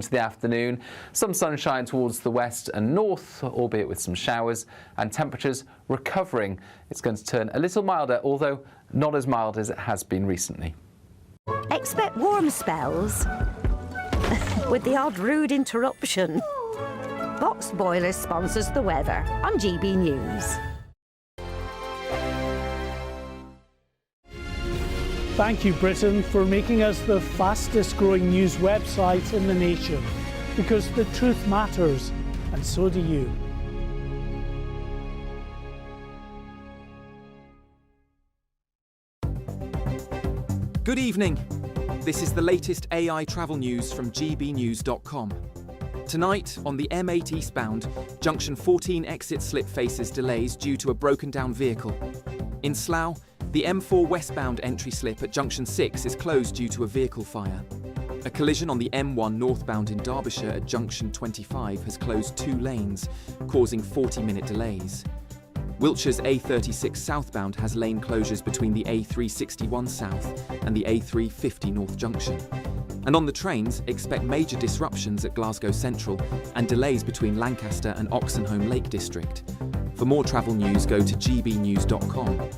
To the afternoon, some sunshine towards the west and north, albeit with some showers, and temperatures recovering. It's going to turn a little milder, although not as mild as it has been recently. Expect warm spells with the odd rude interruption. Box Boiler sponsors the weather on GB News. Thank you, Britain, for making us the fastest growing news website in the nation. Because the truth matters, and so do you. Good evening. This is the latest AI travel news from GBnews.com. Tonight, on the M8 eastbound, Junction 14 exit slip faces delays due to a broken down vehicle. In Slough, the M4 westbound entry slip at Junction 6 is closed due to a vehicle fire. A collision on the M1 northbound in Derbyshire at Junction 25 has closed 2 lanes, causing 40-minute delays. Wiltshire's A36 southbound has lane closures between the A361 south and the A350 north junction. And on the trains, expect major disruptions at Glasgow Central and delays between Lancaster and Oxenholme Lake District. For more travel news, go to gbnews.com.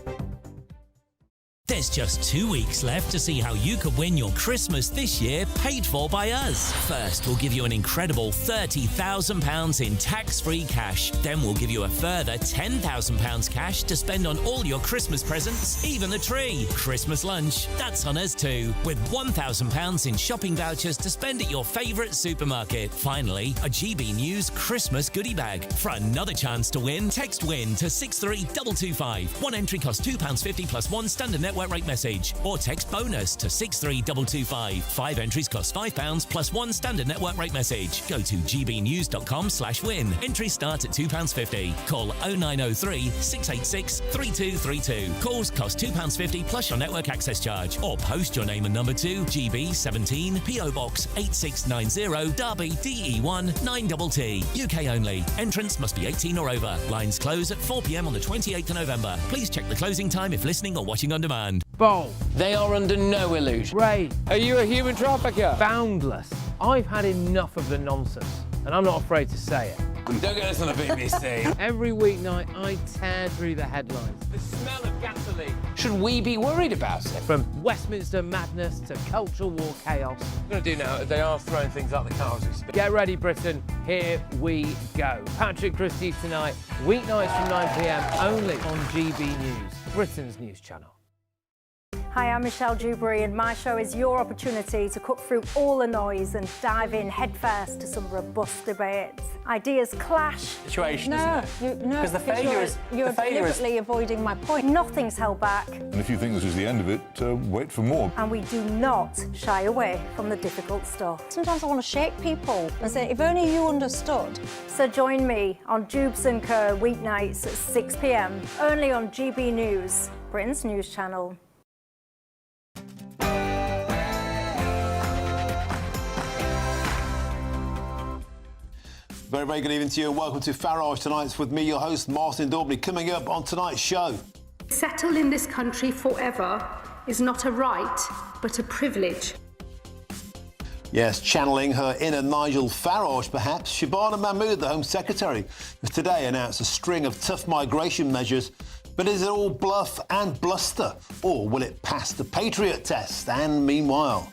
There's just 2 weeks left to see how you could win your Christmas this year paid for by us. First, we'll give you an incredible £30,000 in tax-free cash. Then we'll give you a further £10,000 cash to spend on all your Christmas presents, even the tree. Christmas lunch, that's on us too, with £1,000 in shopping vouchers to spend at your favourite supermarket. Finally, a GB News Christmas goodie bag. For another chance to win, text WIN to 63225. One entry costs £2.50 plus one standard network rate message, or text BONUS to 63225. 5 entries cost £5 plus one standard network rate message. Go to gbnews.com/win. Entry start at £2.50. Call 0903 686 3232. Calls cost £2.50 plus your network access charge, or post your name and number to GB17 PO Box 8690 Derby DE1 9TT. UK only. Entrance must be 18 or over. Lines close at 4 p.m. on the 28th of November. Please check the closing time if listening or watching on demand. Bold. They are under no illusion. Ray. Are you a human trafficker? Boundless. I've had enough of the nonsense, and I'm not afraid to say it. Don't get this on the BBC. Every weeknight, I tear through the headlines. The smell of gasoline. Should we be worried about it? From Westminster madness to cultural war chaos. What I'm going to do now is they are throwing things out the car as we speak. Get ready, Britain. Here we go. Patrick Christie's tonight, weeknights from 9 p.m, only on GB News, Britain's news channel. Hi, I'm Michelle Dewberry, and my show is your opportunity to cut through all the noise and dive in headfirst to some robust debates. Ideas clash. Situation, because the failure is you're deliberately avoiding my point. Nothing's held back. And if you think this is the end of it, wait for more. And we do not shy away from the difficult stuff. Sometimes I want to shake people and say, if only you understood. So join me on Jubes & Kerr weeknights at 6 p.m, only on GB News, Britain's news channel. Very, very good evening to you and welcome to Farage Tonight with me, your host, Martin Daubney. Coming up on tonight's show. Settle in this country forever is not a right, but a privilege. Yes, channeling her inner Nigel Farage, perhaps. Shabana Mahmood, the Home Secretary, has today announced a string of tough migration measures. But is it all bluff and bluster, or will it pass the Patriot test? And meanwhile...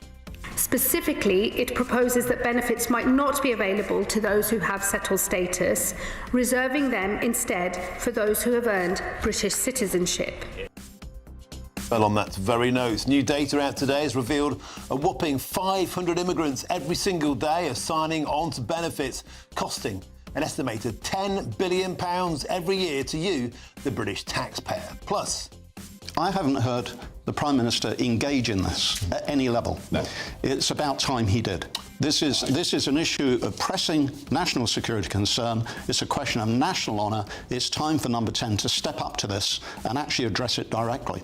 Specifically, it proposes that benefits might not be available to those who have settled status, reserving them instead for those who have earned British citizenship. Well, on that very note, new data out today has revealed a whopping 500 immigrants every single day are signing on to benefits, costing an estimated £10 billion every year to you, the British taxpayer. Plus... I haven't heard the Prime Minister engage in this at any level. No. It's about time he did. This is an issue of pressing national security concern. It's a question of national honour. It's time for Number 10 to step up to this and actually address it directly.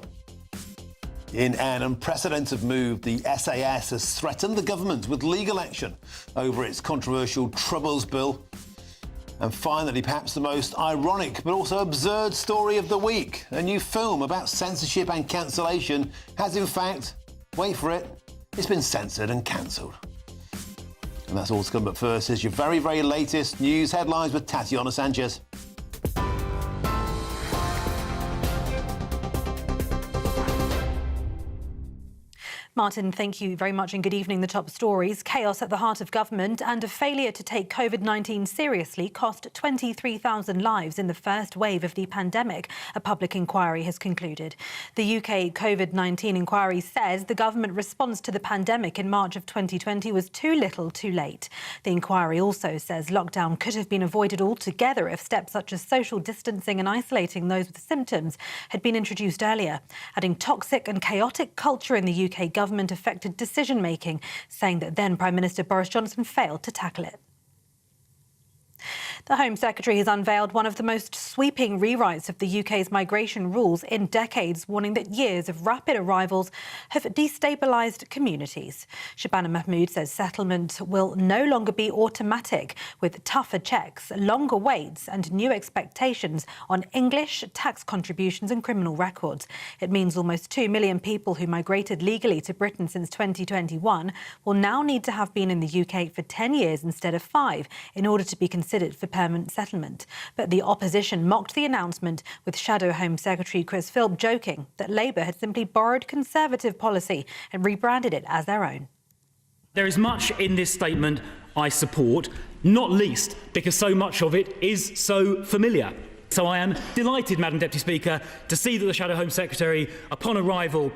In an unprecedented move, the SAS has threatened the government with legal action over its controversial Troubles Bill. And finally, perhaps the most ironic but also absurd story of the week. A new film about censorship and cancellation has in fact, wait for it, it's been censored and cancelled. And that's all to come, but first is your very, very latest news headlines with Tatiana Sanchez. Martin, thank you very much and good evening. The top stories. Chaos at the heart of government and a failure to take COVID-19 seriously cost 23,000 lives in the first wave of the pandemic, a public inquiry has concluded. The UK COVID-19 inquiry says the government response to the pandemic in March of 2020 was too little too late. The inquiry also says lockdown could have been avoided altogether if steps such as social distancing and isolating those with symptoms had been introduced earlier. Adding toxic and chaotic culture in the UK government affected decision-making, saying that then Prime Minister Boris Johnson failed to tackle it. The Home Secretary has unveiled one of the most sweeping rewrites of the UK's migration rules in decades, warning that years of rapid arrivals have destabilised communities. Shabana Mahmood says settlement will no longer be automatic, with tougher checks, longer waits and new expectations on English, tax contributions and criminal records. It means almost 2 million people who migrated legally to Britain since 2021 will now need to have been in the UK for 10 years instead of 5 in order to be considered for permanent settlement. But the opposition mocked the announcement, with Shadow Home Secretary Chris Philp joking that Labour had simply borrowed Conservative policy and rebranded it as their own. There is much in this statement I support, not least because so much of it is so familiar. So I am delighted, Madam Deputy Speaker, to see that the Shadow Home Secretary, upon arrival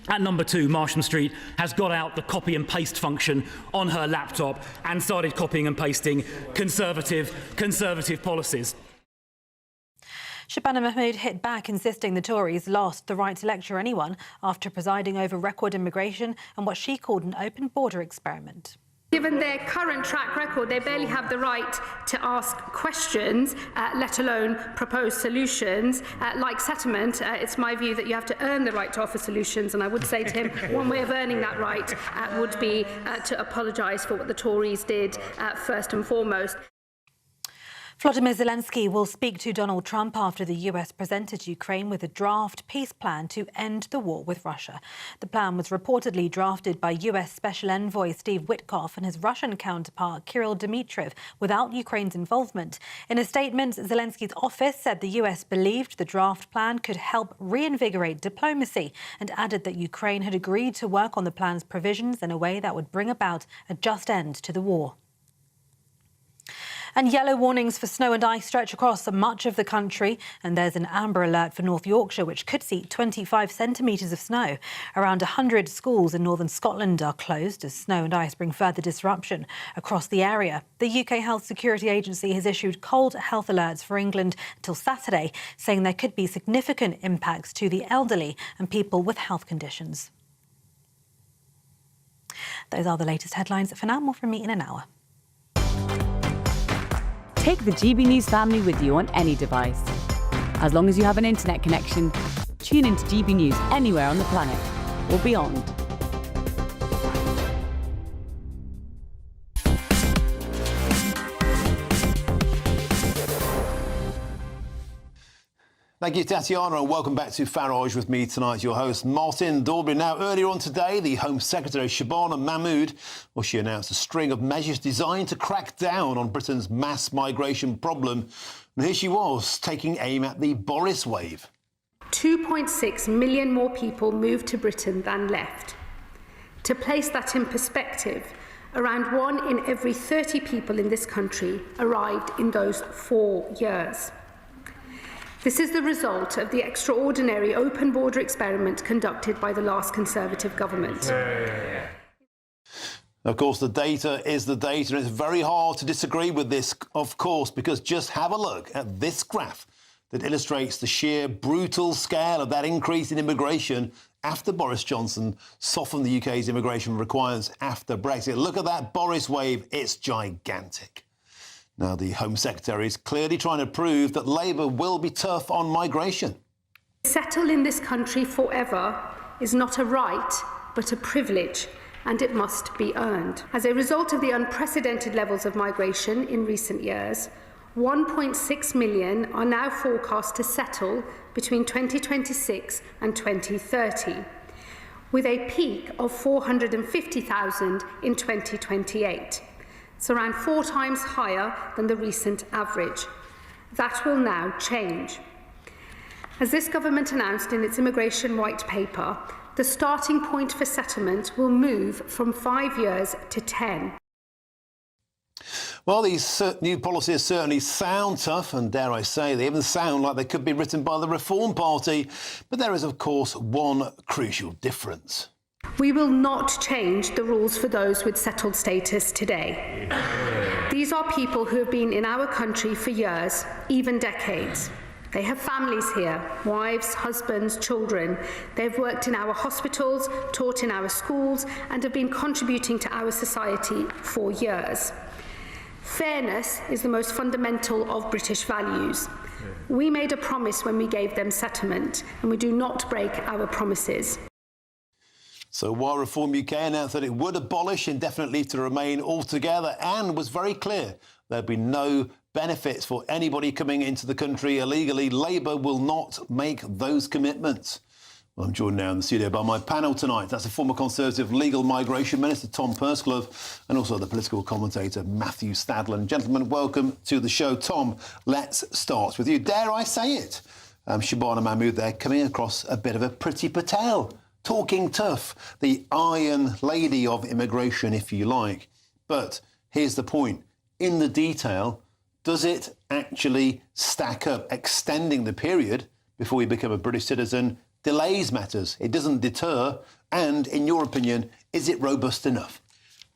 at number 2 Marsham Street, has got out the copy and paste function on her laptop and started copying and pasting Conservative policies. Shabana Mahmood hit back, insisting the Tories lost the right to lecture anyone after presiding over record immigration and what she called an open border experiment. Given their current track record, they barely have the right to ask questions, let alone propose solutions. Like settlement, it's my view that you have to earn the right to offer solutions, and I would say to him, one way of earning that right would be to apologise for what the Tories did first and foremost. Volodymyr Zelensky will speak to Donald Trump after the US presented Ukraine with a draft peace plan to end the war with Russia. The plan was reportedly drafted by US Special Envoy Steve Witkoff and his Russian counterpart Kirill Dmitriev without Ukraine's involvement. In a statement, Zelensky's office said the US believed the draft plan could help reinvigorate diplomacy and added that Ukraine had agreed to work on the plan's provisions in a way that would bring about a just end to the war. And yellow warnings for snow and ice stretch across much of the country. And there's an amber alert for North Yorkshire, which could see 25 centimetres of snow. Around 100 schools in northern Scotland are closed as snow and ice bring further disruption across the area. The UK Health Security Agency has issued cold health alerts for England until Saturday, saying there could be significant impacts to the elderly and people with health conditions. Those are the latest headlines. For now, more from me in an hour. Take the GB News family with you on any device. As long as you have an internet connection, tune into GB News anywhere on the planet or beyond. Thank you, Tatiana, and welcome back to Farage. With me tonight, your host, Martin Dalby. Now, earlier on today, the Home Secretary, Shabana Mahmood, she announced a string of measures designed to crack down on Britain's mass migration problem. And here she was, taking aim at the Boris wave. 2.6 million more people moved to Britain than left. To place that in perspective, around 1 in every 30 people in this country arrived in those 4 years. This is the result of the extraordinary open border experiment conducted by the last Conservative government. Of course, the data is the data, and it's very hard to disagree with this, of course, because just have a look at this graph that illustrates the sheer brutal scale of that increase in immigration after Boris Johnson softened the UK's immigration requirements after Brexit. Look at that Boris wave, it's gigantic. Now, the Home Secretary is clearly trying to prove that Labour will be tough on migration. Settle in this country forever is not a right, but a privilege, and it must be earned. As a result of the unprecedented levels of migration in recent years, 1.6 million are now forecast to settle between 2026 and 2030, with a peak of 450,000 in 2028. It's around 4 times higher than the recent average. That will now change. As this government announced in its immigration white paper, the starting point for settlement will move from 5 years to 10. Well, these new policies certainly sound tough, and dare I say, they even sound like they could be written by the Reform Party. But there is, of course, one crucial difference. We will not change the rules for those with settled status today. These are people who have been in our country for years, even decades. They have families here, wives, husbands, children. They've worked in our hospitals, taught in our schools, and have been contributing to our society for years. Fairness is the most fundamental of British values. We made a promise when we gave them settlement, and we do not break our promises. So while Reform UK announced that it would abolish indefinite leave to remain altogether and was very clear there'd be no benefits for anybody coming into the country illegally, Labour will not make those commitments. Well, I'm joined now in the studio by my panel tonight. That's the former Conservative Legal Migration Minister, Tom Pursglove, and also the political commentator, Matthew Stadlen. Gentlemen, welcome to the show. Tom, let's start with you. Dare I say it? Shabana Mahmood there, coming across a bit of a Priti Patel, talking tough, the Iron Lady of immigration, if you like. But here's the point. In the detail, does it actually stack up? Extending the period before you become a British citizen delays matters. It doesn't deter. And in your opinion, is it robust enough?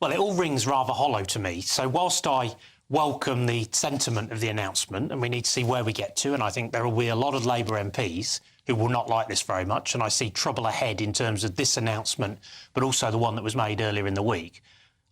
Well, it all rings rather hollow to me. So whilst I welcome the sentiment of the announcement, and we need to see where we get to, and I think there will be a lot of Labour MPs who will not like this very much, and I see trouble ahead in terms of this announcement, but also the one that was made earlier in the week.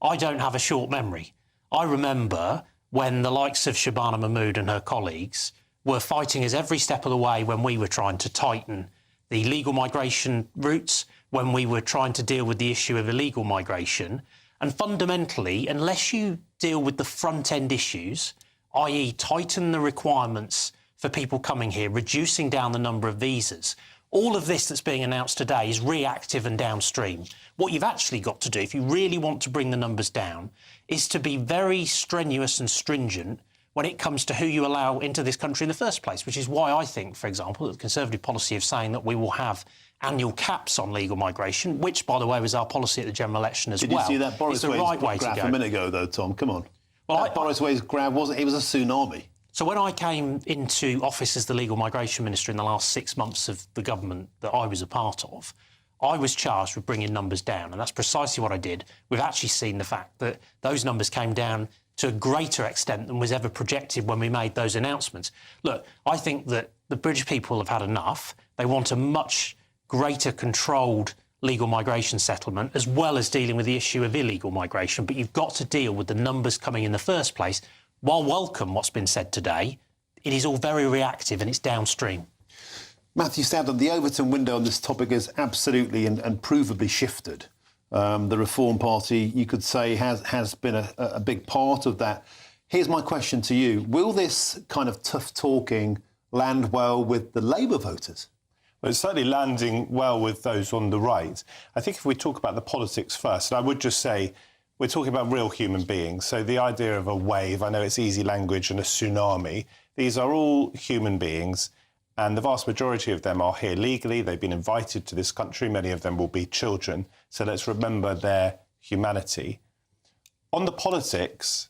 I don't have a short memory. I remember when the likes of Shabana Mahmood and her colleagues were fighting us every step of the way when we were trying to tighten the legal migration routes, when we were trying to deal with the issue of illegal migration. And fundamentally, unless you deal with the front-end issues, i.e. tighten the requirements for people coming here, reducing down the number of visas, all of this that's being announced today is reactive and downstream. What you've actually got to do, if you really want to bring the numbers down, is to be very strenuous and stringent when it comes to who you allow into this country in the first place, which is why I think, for example, that the Conservative policy of saying that we will have annual caps on legal migration, which, by the way, was our policy at the general election as well. Did you see that Boris Wade's right way graph to go. a minute ago, though, Tom? Come on. Well, Boris Wade's graph wasn't. It was a tsunami. So when I came into office as the Legal Migration Minister in the last 6 months of the government that I was a part of, I was charged with bringing numbers down, and that's precisely what I did. We've actually seen the fact that those numbers came down to a greater extent than was ever projected when we made those announcements. Look, I think that the British people have had enough. They want a much greater controlled legal migration settlement, as well as dealing with the issue of illegal migration. But you've got to deal with the numbers coming in the first place. While welcome what's been said today, it is all very reactive and it's downstream. Matthew Stadlen, the Overton window on this topic has absolutely and provably shifted. The Reform Party, you could say, has been a big part of that. Here's my question to you. Will this kind of tough talking land well with the Labour voters? Well, it's certainly landing well with those on the right. I think if we talk about the politics first, and I would just say we're talking about real human beings. So the idea of a wave, I know it's easy language, and a tsunami, these are all human beings. And the vast majority of them are here legally. They've been invited to this country. Many of them will be children. So let's remember their humanity. On the politics,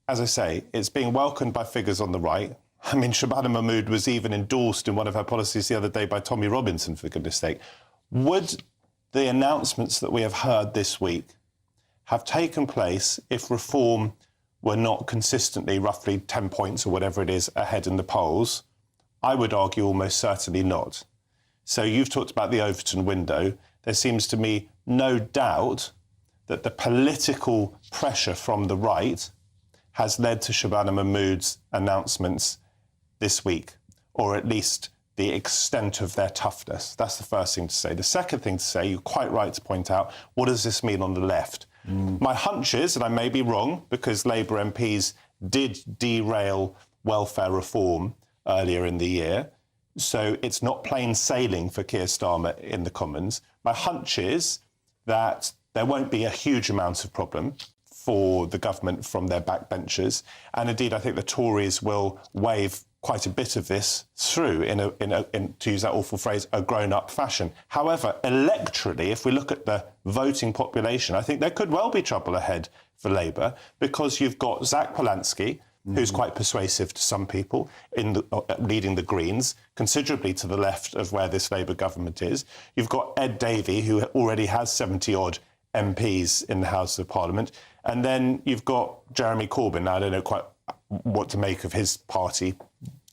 as I say, it's being welcomed by figures on the right. I mean, Shabana Mahmood was even endorsed in one of her policies the other day by Tommy Robinson, for goodness sake. Would the announcements that we have heard this week have taken place if Reform were not consistently roughly 10 points or whatever it is ahead in the polls? I would argue almost certainly not. So you've talked about the Overton window. There seems to me no doubt that the political pressure from the right has led to Shabana Mahmood's announcements this week, or at least the extent of their toughness. That's the first thing to say. The second thing to say, you're quite right to point out, what does this mean on the left? My hunch is, and I may be wrong, because Labour MPs did derail welfare reform earlier in the year, so it's not plain sailing for Keir Starmer in the Commons. My hunch is that there won't be a huge amount of problem for the government from their backbenchers. And indeed, I think the Tories will wave quite a bit of this through in, to use that awful phrase, a grown-up fashion. However, electorally, if we look at the voting population, I think there could well be trouble ahead for Labour, because you've got Zach Polanski, who's quite persuasive to some people, leading the Greens, considerably to the left of where this Labour government is. You've got Ed Davey, who already has 70-odd MPs in the House of Parliament. And then you've got Jeremy Corbyn. Now, I don't know quite what to make of his party,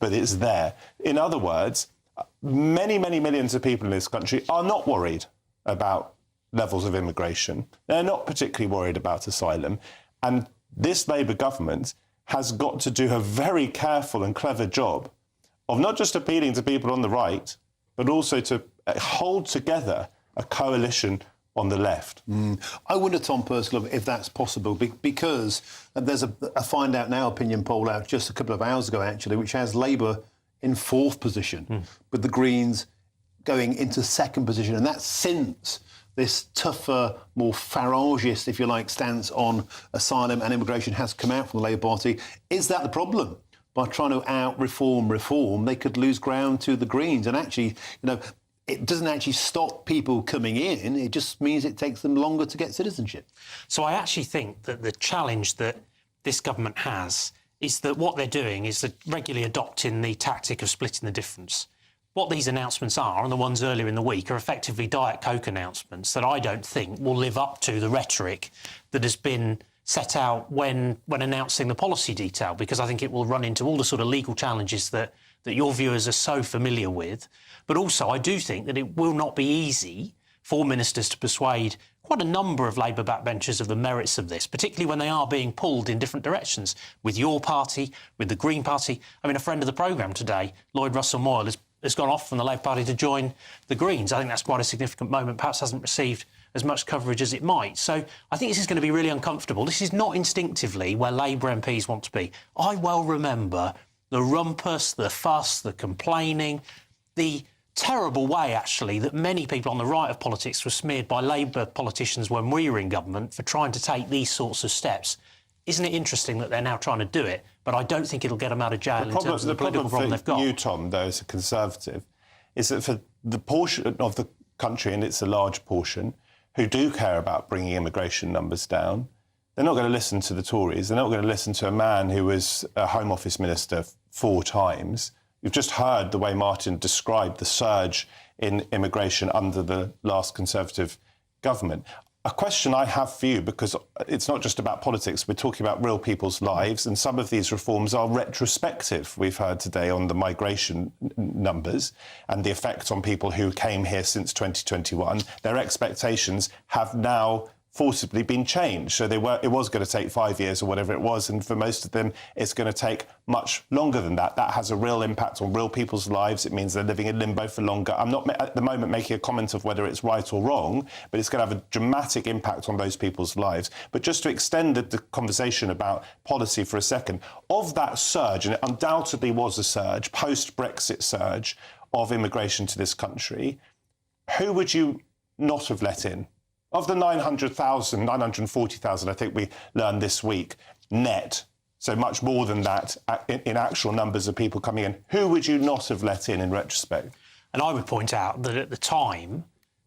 but it's there. In other words, many, many millions of people in this country are not worried about levels of immigration. They're not particularly worried about asylum. And this Labour government has got to do a very careful and clever job of not just appealing to people on the right, but also to hold together a coalition on the left. I wonder, Tom Percival, if that's possible, because there's a Find Out Now opinion poll out just a couple of hours ago, actually, which has Labour in 4th position, with the Greens going into 2nd position. And that's since this tougher, more Farageist, if you like, stance on asylum and immigration has come out from the Labour Party. Is that the problem? By trying to reform, they could lose ground to the Greens. And actually, it doesn't actually stop people coming in. It just means it takes them longer to get citizenship. So I actually think that the challenge that this government has is that what they're doing is they're regularly adopting the tactic of splitting the difference. What these announcements are, and the ones earlier in the week, are effectively Diet Coke announcements that I don't think will live up to the rhetoric that has been set out when announcing the policy detail, because I think it will run into all the sort of legal challenges that your viewers are so familiar with. But also, I do think that it will not be easy for ministers to persuade quite a number of Labour backbenchers of the merits of this, particularly when they are being pulled in different directions, with your party, with the Green Party. I mean, a friend of the programme today, Lloyd Russell-Moyle, has gone off from the Labour Party to join the Greens. I think that's quite a significant moment, perhaps hasn't received as much coverage as it might. So I think this is going to be really uncomfortable. This is not instinctively where Labour MPs want to be. I well remember the rumpus, the fuss, the complaining, the terrible way, actually, that many people on the right of politics were smeared by Labour politicians when we were in government for trying to take these sorts of steps. Isn't it interesting that they're now trying to do it? But I don't think it'll get them out of jail in terms of the political problem they've got. The problem for you, Tom, though, as a Conservative, is that for the portion of the country, and it's a large portion, who do care about bringing immigration numbers down, they're not going to listen to the Tories. They're not going to listen to a man who was a Home Office Minister 4 times. You've just heard the way Martin described the surge in immigration under the last Conservative government. A question I have for you, because it's not just about politics, we're talking about real people's lives, and some of these reforms are retrospective. We've heard today on the migration numbers and the effect on people who came here since 2021. Their expectations have now forcibly been changed. So it was going to take 5 years or whatever it was, and for most of them, it's going to take much longer than that. That has a real impact on real people's lives. It means they're living in limbo for longer. I'm not at the moment making a comment of whether it's right or wrong, but it's going to have a dramatic impact on those people's lives. But just to extend the conversation about policy for a second, of that surge, and it undoubtedly was a surge, post-Brexit surge of immigration to this country, who would you not have let in? Of the 900,000, 940,000, I think we learned this week, net, so much more than that in actual numbers of people coming in, who would you not have let in retrospect? And I would point out that at the time,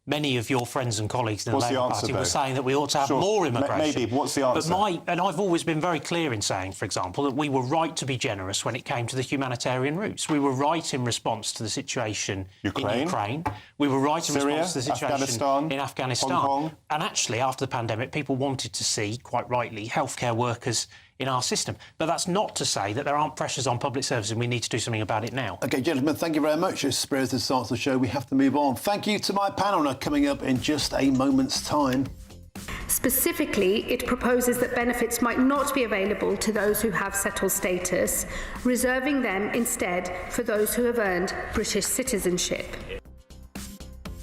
many of your friends and colleagues in the Labour Party were saying that we ought to have more immigration. Maybe, what's the answer? And I've always been very clear in saying, for example, that we were right to be generous when it came to the humanitarian routes. We were right in response to the situation in Ukraine. We were right in response to the situation in Afghanistan. Hong Kong. And actually, after the pandemic, people wanted to see, quite rightly, healthcare workers in our system. But that's not to say that there aren't pressures on public services and we need to do something about it now. OK, gentlemen, thank you very much. As Spirit starts the show, we have to move on. Thank you to my panel. Now, coming up in just a moment's time. Specifically, it proposes that benefits might not be available to those who have settled status, reserving them instead for those who have earned British citizenship.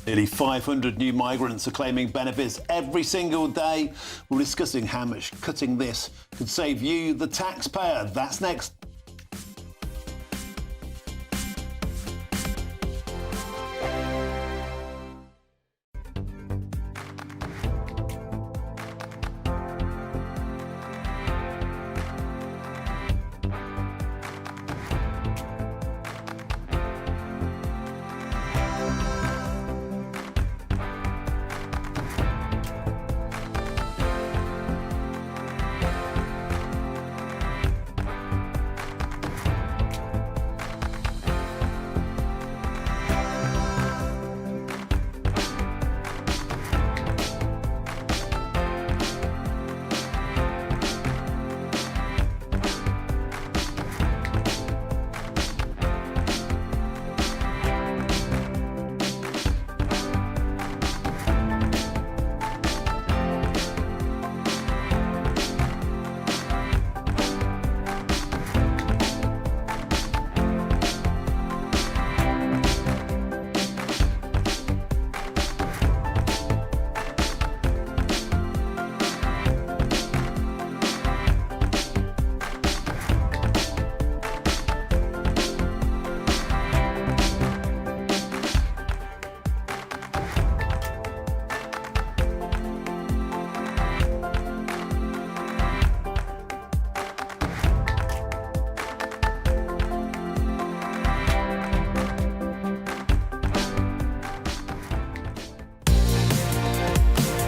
Nearly 500 new migrants are claiming benefits every single day. We're discussing how much cutting this could save you, the taxpayer. That's next.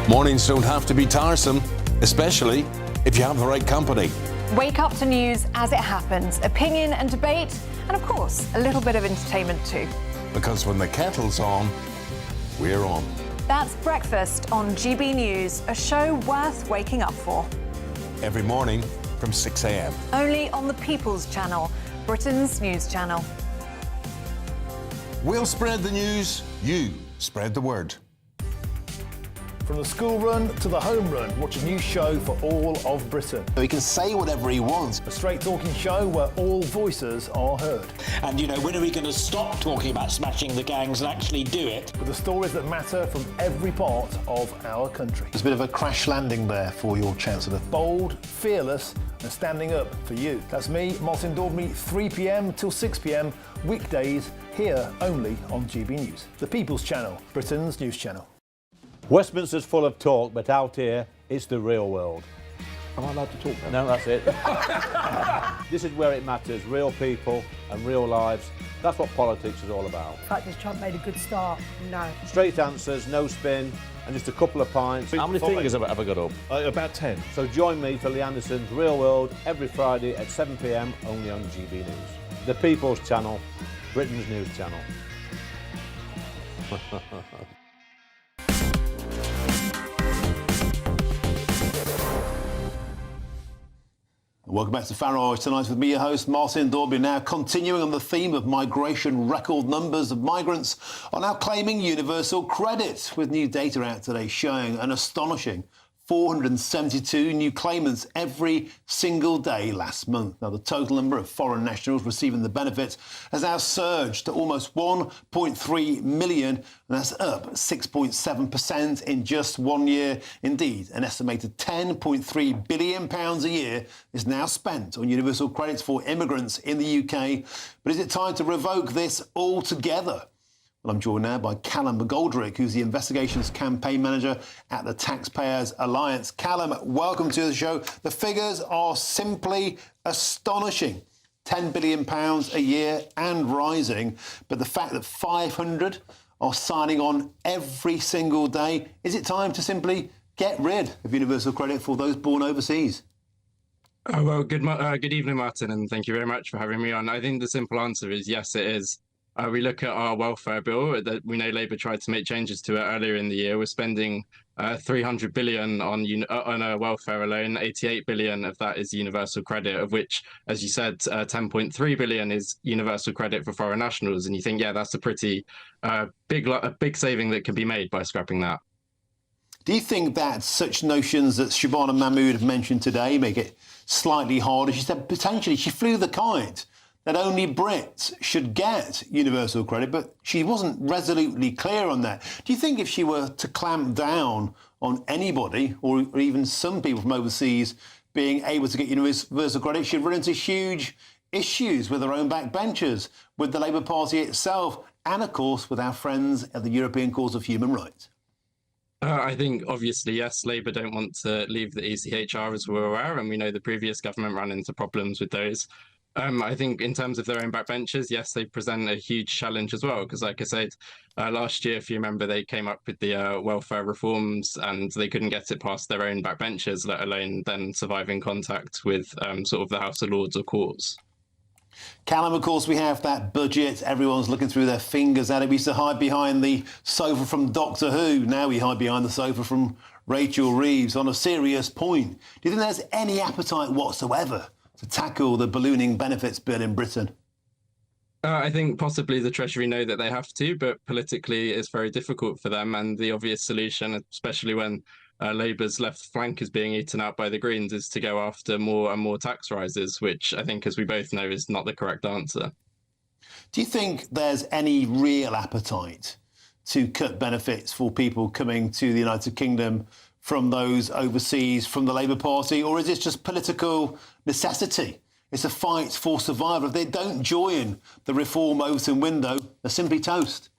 Mornings don't have to be tiresome, especially if you have the right company. Wake up to news as it happens, opinion and debate, and of course, a little bit of entertainment too. Because when the kettle's on, we're on. That's Breakfast on GB News, a show worth waking up for. Every morning from 6 a.m. Only on the People's Channel, Britain's news channel. We'll spread the news, you spread the word. From the school run to the home run, watch a new show for all of Britain. He can say whatever he wants. A straight-talking show where all voices are heard. And, when are we going to stop talking about smashing the gangs and actually do it? With the stories that matter from every part of our country. There's a bit of a crash landing there for your Chancellor. Bold, fearless and standing up for you. That's me, Martin Daubney, 3 p.m. till 6 p.m, weekdays, here only on GB News. The People's Channel, Britain's news channel. Westminster's full of talk, but out here, it's the real world. Am I allowed to talk now? No, that's it. This is where it matters, real people and real lives. That's what politics is all about. In fact, has Trump made a good start? No. Straight answers, no spin, and just a couple of pints. How many fingers have I got up? About 10. So join me for Lee Anderson's Real World every Friday at 7 p.m, only on GB News. The People's Channel, Britain's news channel. Welcome back to Farage Tonight with me, your host, Martin Daubney. Now, continuing on the theme of migration, record numbers of migrants are now claiming universal credit, with new data out today showing an astonishing 472 new claimants every single day last month. Now, the total number of foreign nationals receiving the benefit has now surged to almost 1.3 million, and that's up 6.7% in just 1 year. Indeed, an estimated £10.3 billion a year is now spent on universal credits for immigrants in the UK. But is it time to revoke this altogether? Well, I'm joined now by Callum McGoldrick, who's the investigations campaign manager at the Taxpayers Alliance. Callum, welcome to the show. The figures are simply astonishing. £10 billion a year and rising. But the fact that 500 are signing on every single day, is it time to simply get rid of universal credit for those born overseas? Well, good evening, Martin, and thank you very much for having me on. I think the simple answer is yes, it is. We look at our welfare bill that we know Labour tried to make changes to it earlier in the year. We're spending 300 billion on welfare alone. 88 billion of that is universal credit, of which, as you said, 10.3 billion is universal credit for foreign nationals. And you think, yeah, that's a pretty big saving that can be made by scrapping that. Do you think that such notions that Shabana Mahmood mentioned today make it slightly harder? She said potentially she flew the kite that only Brits should get universal credit, but she wasn't resolutely clear on that. Do you think if she were to clamp down on anybody, or even some people from overseas being able to get universal credit, she'd run into huge issues with her own backbenchers, with the Labour Party itself, and of course with our friends at the European Court of Human Rights? I think, obviously, yes, Labour don't want to leave the ECHR, as we're aware, and we know the previous government ran into problems with those. I think in terms of their own backbenchers, yes, they present a huge challenge as well, because like I said, last year, if you remember, they came up with the welfare reforms and they couldn't get it past their own backbenchers, let alone then surviving contact with sort of the House of Lords or courts. Callum, of course, we have that budget. Everyone's looking through their fingers at it. We used to hide behind the sofa from Doctor Who. Now we hide behind the sofa from Rachel Reeves. On a serious point, do you think there's any appetite whatsoever to tackle the ballooning benefits bill in Britain? I think possibly the Treasury know that they have to, but politically it's very difficult for them. And the obvious solution, especially when Labour's left flank is being eaten out by the Greens, is to go after more and more tax rises, which I think, as we both know, is not the correct answer. Do you think there's any real appetite to cut benefits for people coming to the United Kingdom from those overseas, from the Labour Party, or is it just political necessity? It's a fight for survival. If they don't join the reform voting window, they're simply toast.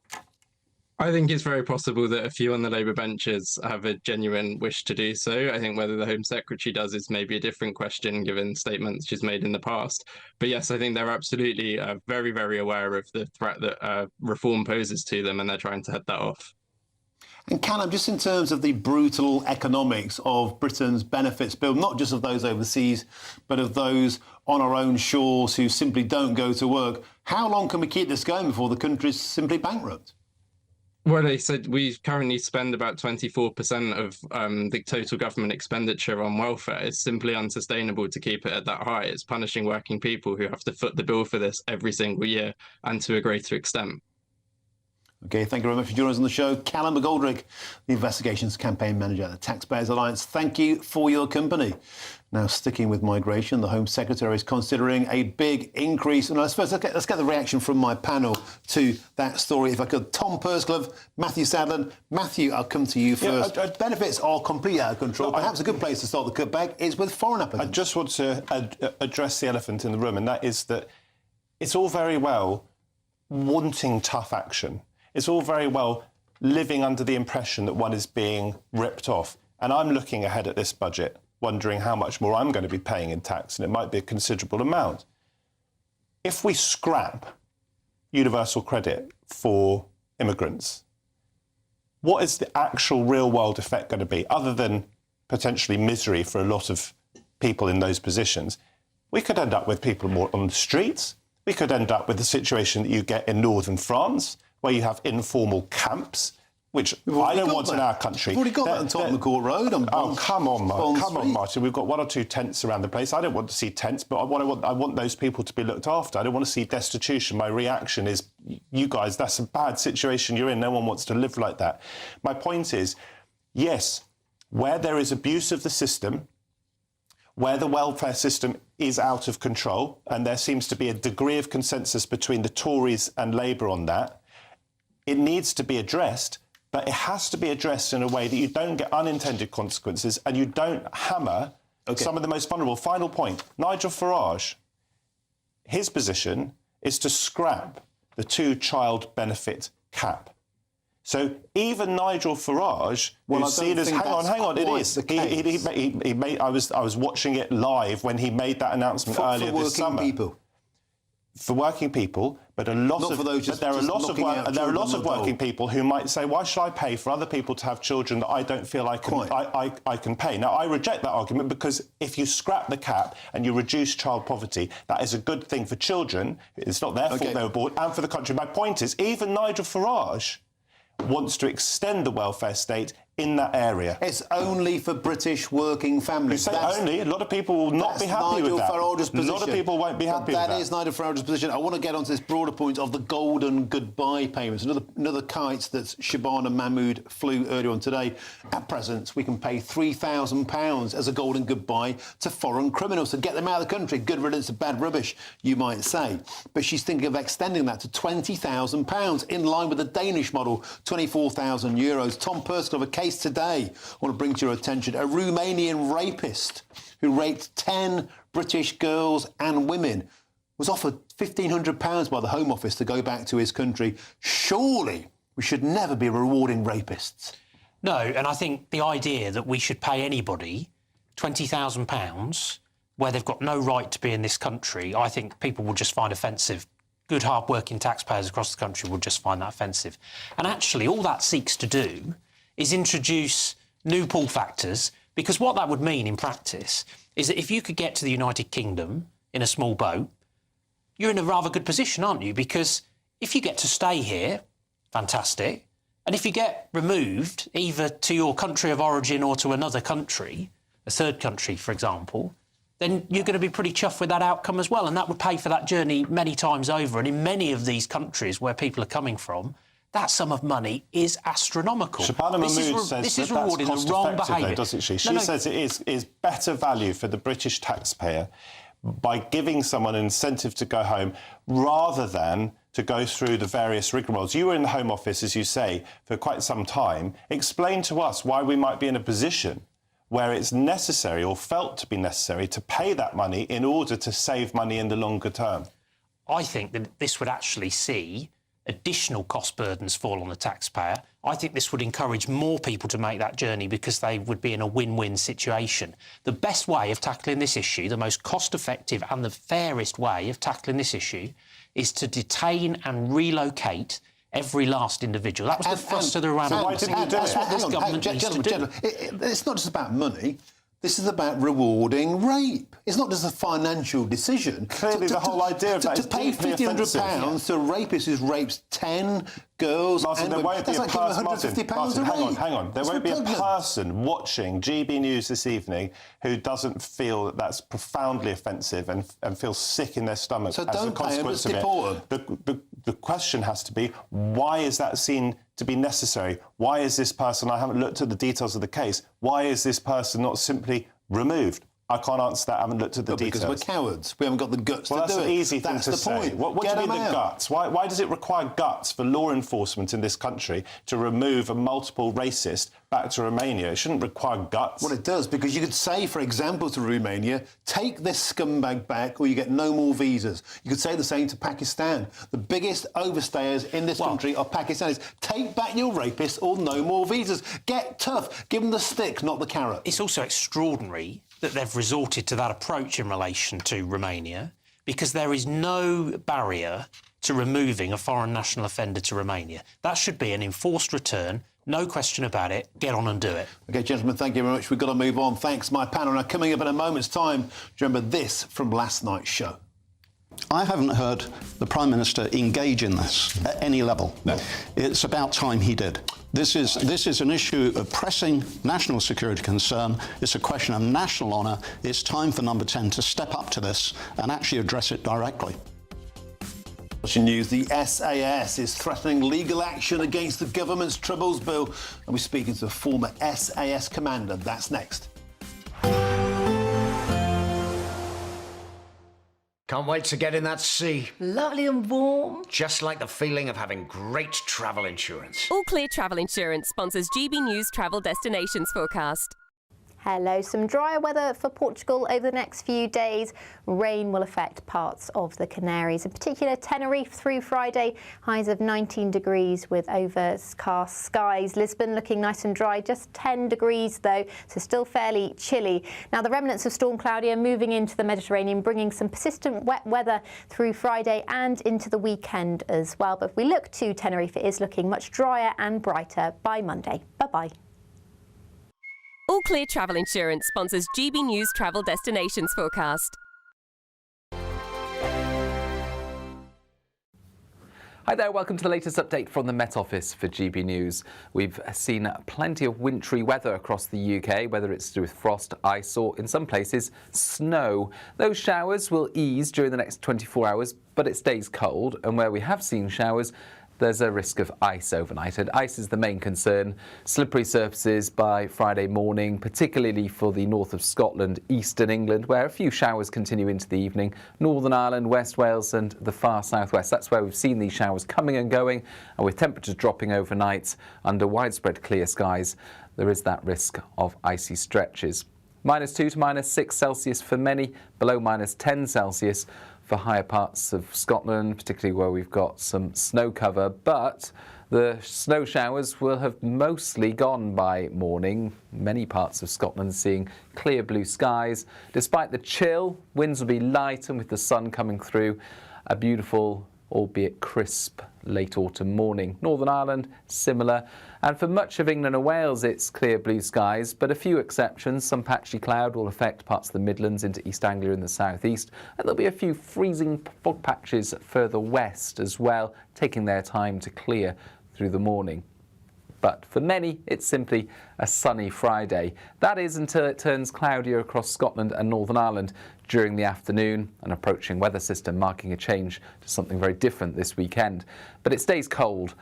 I think it's very possible that a few on the Labour benches have a genuine wish to do so. I think whether the Home Secretary does is maybe a different question, given statements she's made in the past. But yes, I think they're absolutely very, very aware of the threat that reform poses to them, and they're trying to head that off. And Callum, just in terms of the brutal economics of Britain's benefits bill, not just of those overseas, but of those on our own shores who simply don't go to work, how long can we keep this going before the country's simply bankrupt? Well, they said we currently spend about 24% of the total government expenditure on welfare. It's simply unsustainable to keep it at that high. It's punishing working people who have to foot the bill for this every single year and to a greater extent. OK, thank you very much for joining us on the show. Callum McGoldrick, the Investigations Campaign Manager at the Taxpayers Alliance. Thank you for your company. Now, sticking with migration, the Home Secretary is considering a big increase. And I suppose let's get the reaction from my panel to that story. If I could, Tom Pursglove, Matthew Sadler. Matthew, I'll come to you first. Benefits are completely out of control. Perhaps a good place to start the cutback is with foreign applicants. I just want to address the elephant in the room, and that is that it's all very well wanting tough action. It's all very well living under the impression that one is being ripped off. And I'm looking ahead at this budget, wondering how much more I'm going to be paying in tax, and it might be a considerable amount. If we scrap universal credit for immigrants, what is the actual real-world effect going to be, other than potentially misery for a lot of people in those positions? We could end up with people more on the streets. We could end up with the situation that you get in northern France, where you have informal camps, which I don't want in our country. We've already got that on Tottenham Court Road. Come on, Martin. We've got one or two tents around the place. I don't want to see tents, but I want those people to be looked after. I don't want to see destitution. My reaction is, you guys, that's a bad situation you're in. No one wants to live like that. My point is, yes, where there is abuse of the system, where the welfare system is out of control, and there seems to be a degree of consensus between the Tories and Labour on that, it needs to be addressed, but it has to be addressed in a way that you don't get unintended consequences and you don't hammer some of the most vulnerable. Final point, Nigel Farage, his position is to scrap the two-child benefit cap. So even Nigel Farage, who's seen as... Hang on, it is. He made, I was watching it live when he made that announcement earlier this summer. For working people, but there are a lot of working people who might say, why should I pay for other people to have children that I don't feel I can pay? Now, I reject that argument, because if you scrap the cap and you reduce child poverty, that is a good thing for children. It's not their fault they were born, and for the country. My point is, even Nigel Farage wants to extend the welfare state in that area. It's only for British working families. You say only. A lot of people will not be happy with that. Farage's position. A lot of people won't be happy with that. That is Nigel Farage's position. I want to get onto this broader point of the golden goodbye payments. Another kite that Shabana Mahmood flew earlier on today. At present, we can pay £3,000 as a golden goodbye to foreign criminals to get them out of the country. Good riddance of bad rubbish, you might say. But she's thinking of extending that to £20,000, in line with the Danish model, €24,000. Tom Pursglove, a case today I want to bring to your attention: a Romanian rapist who raped 10 British girls and women was offered £1,500 by the Home Office to go back to his country. Surely we should never be rewarding rapists. No, and I think the idea that we should pay anybody £20,000 where they've got no right to be in this country, I think people will just find offensive. Good, hard-working taxpayers across the country will just find that offensive. And actually, all that seeks to do is introduce new pull factors, because what that would mean in practice is that if you could get to the United Kingdom in a small boat, you're in a rather good position, aren't you? Because if you get to stay here, fantastic. And if you get removed either to your country of origin or to another country, a third country, for example, then you're going to be pretty chuffed with that outcome as well. And that would pay for that journey many times over. And in many of these countries where people are coming from, that sum of money is astronomical. Shabana Mahmood says that's cost-effective, doesn't she? She says it is better value for the British taxpayer by giving someone an incentive to go home rather than to go through the various rigmaroles. You were in the Home Office, as you say, for quite some time. Explain to us why we might be in a position where it's necessary or felt to be necessary to pay that money in order to save money in the longer term. I think that this would actually see additional cost burdens fall on the taxpayer. I think this would encourage more people to make that journey because they would be in a win-win situation. The best way of tackling this issue, the most cost-effective and the fairest way of tackling this issue, is to detain and relocate every last individual. That was the thrust of the Iran policy. That's what this government needs to do. It's not just about money. This is about rewarding rape. It's not just a financial decision. Clearly, the whole idea of that is pay deeply offensive. £1,500 to a rapist who rapes 10 girls. Martin, there won't be a person. Martin, hang on. There won't be a person watching GB News this evening who doesn't feel that that's profoundly offensive and feels sick in their stomach So as a don't pay them, consequence just deport of it. The question has to be, why is that seen to be necessary? Why is this person, I haven't looked at the details of the case, why is this person not simply removed? I can't answer that. I haven't looked at the details. Because we're cowards. We haven't got the guts to do it. Well, that's an easy thing to say. Point. What do you mean the guts? Why does it require guts for law enforcement in this country to remove a multiple racist back to Romania? It shouldn't require guts. Well, it does, because you could say, for example, to Romania, take this scumbag back or you get no more visas. You could say the same to Pakistan. The biggest overstayers in this country are Pakistanis. Take back your rapists or no more visas. Get tough. Give them the stick, not the carrot. It's also extraordinary that they've resorted to that approach in relation to Romania, because there is no barrier to removing a foreign national offender to Romania. That should be an enforced return, no question about it. Get on and do it. OK, gentlemen, thank you very much. We've got to move on. Thanks, my panel. Now, coming up in a moment's time, do you remember this from last night's show? I haven't heard the Prime Minister engage in this at any level. No. It's about time he did. This is an issue of pressing national security concern. It's a question of national honour. It's time for Number 10 to step up to this and actually address it directly. Watching news, the SAS is threatening legal action against the government's Troubles Bill. And we're speaking to a former SAS commander. That's next. Can't wait to get in that sea. Lovely and warm. Just like the feeling of having great travel insurance. All Clear Travel Insurance sponsors GB News Travel Destinations Forecast. Hello, some drier weather for Portugal over the next few days. Rain will affect parts of the Canaries, in particular Tenerife through Friday. Highs of 19 degrees with overcast skies. Lisbon looking nice and dry, just 10 degrees though, so still fairly chilly. Now the remnants of Storm Claudia moving into the Mediterranean, bringing some persistent wet weather through Friday and into the weekend as well. But if we look to Tenerife, it is looking much drier and brighter by Monday. Bye-bye. All Clear Travel Insurance sponsors GB News Travel Destinations Forecast. Hi there, welcome to the latest update from the Met Office for GB News. We've seen plenty of wintry weather across the UK, whether it's to do with frost, ice or, in some places, snow. Those showers will ease during the next 24 hours, but it stays cold, and where we have seen showers, there's a risk of ice overnight, and ice is the main concern. Slippery surfaces by Friday morning, particularly for the north of Scotland, eastern England, where a few showers continue into the evening, Northern Ireland, West Wales and the far southwest. That's where we've seen these showers coming and going, and with temperatures dropping overnight under widespread clear skies, there is that risk of icy stretches. -2 to -6 Celsius for many, below -10 Celsius for higher parts of Scotland, particularly where we've got some snow cover, but the snow showers will have mostly gone by morning. Many parts of Scotland seeing clear blue skies. Despite the chill, winds will be light, and with the sun coming through, a beautiful, albeit crisp, late autumn morning. Northern Ireland, similar. And for much of England and Wales, it's clear blue skies, but a few exceptions. Some patchy cloud will affect parts of the Midlands into East Anglia in the southeast, and there'll be a few freezing fog patches further west as well, taking their time to clear through the morning. But for many, it's simply a sunny Friday. That is until it turns cloudier across Scotland and Northern Ireland during the afternoon, an approaching weather system marking a change to something very different this weekend. But it stays cold,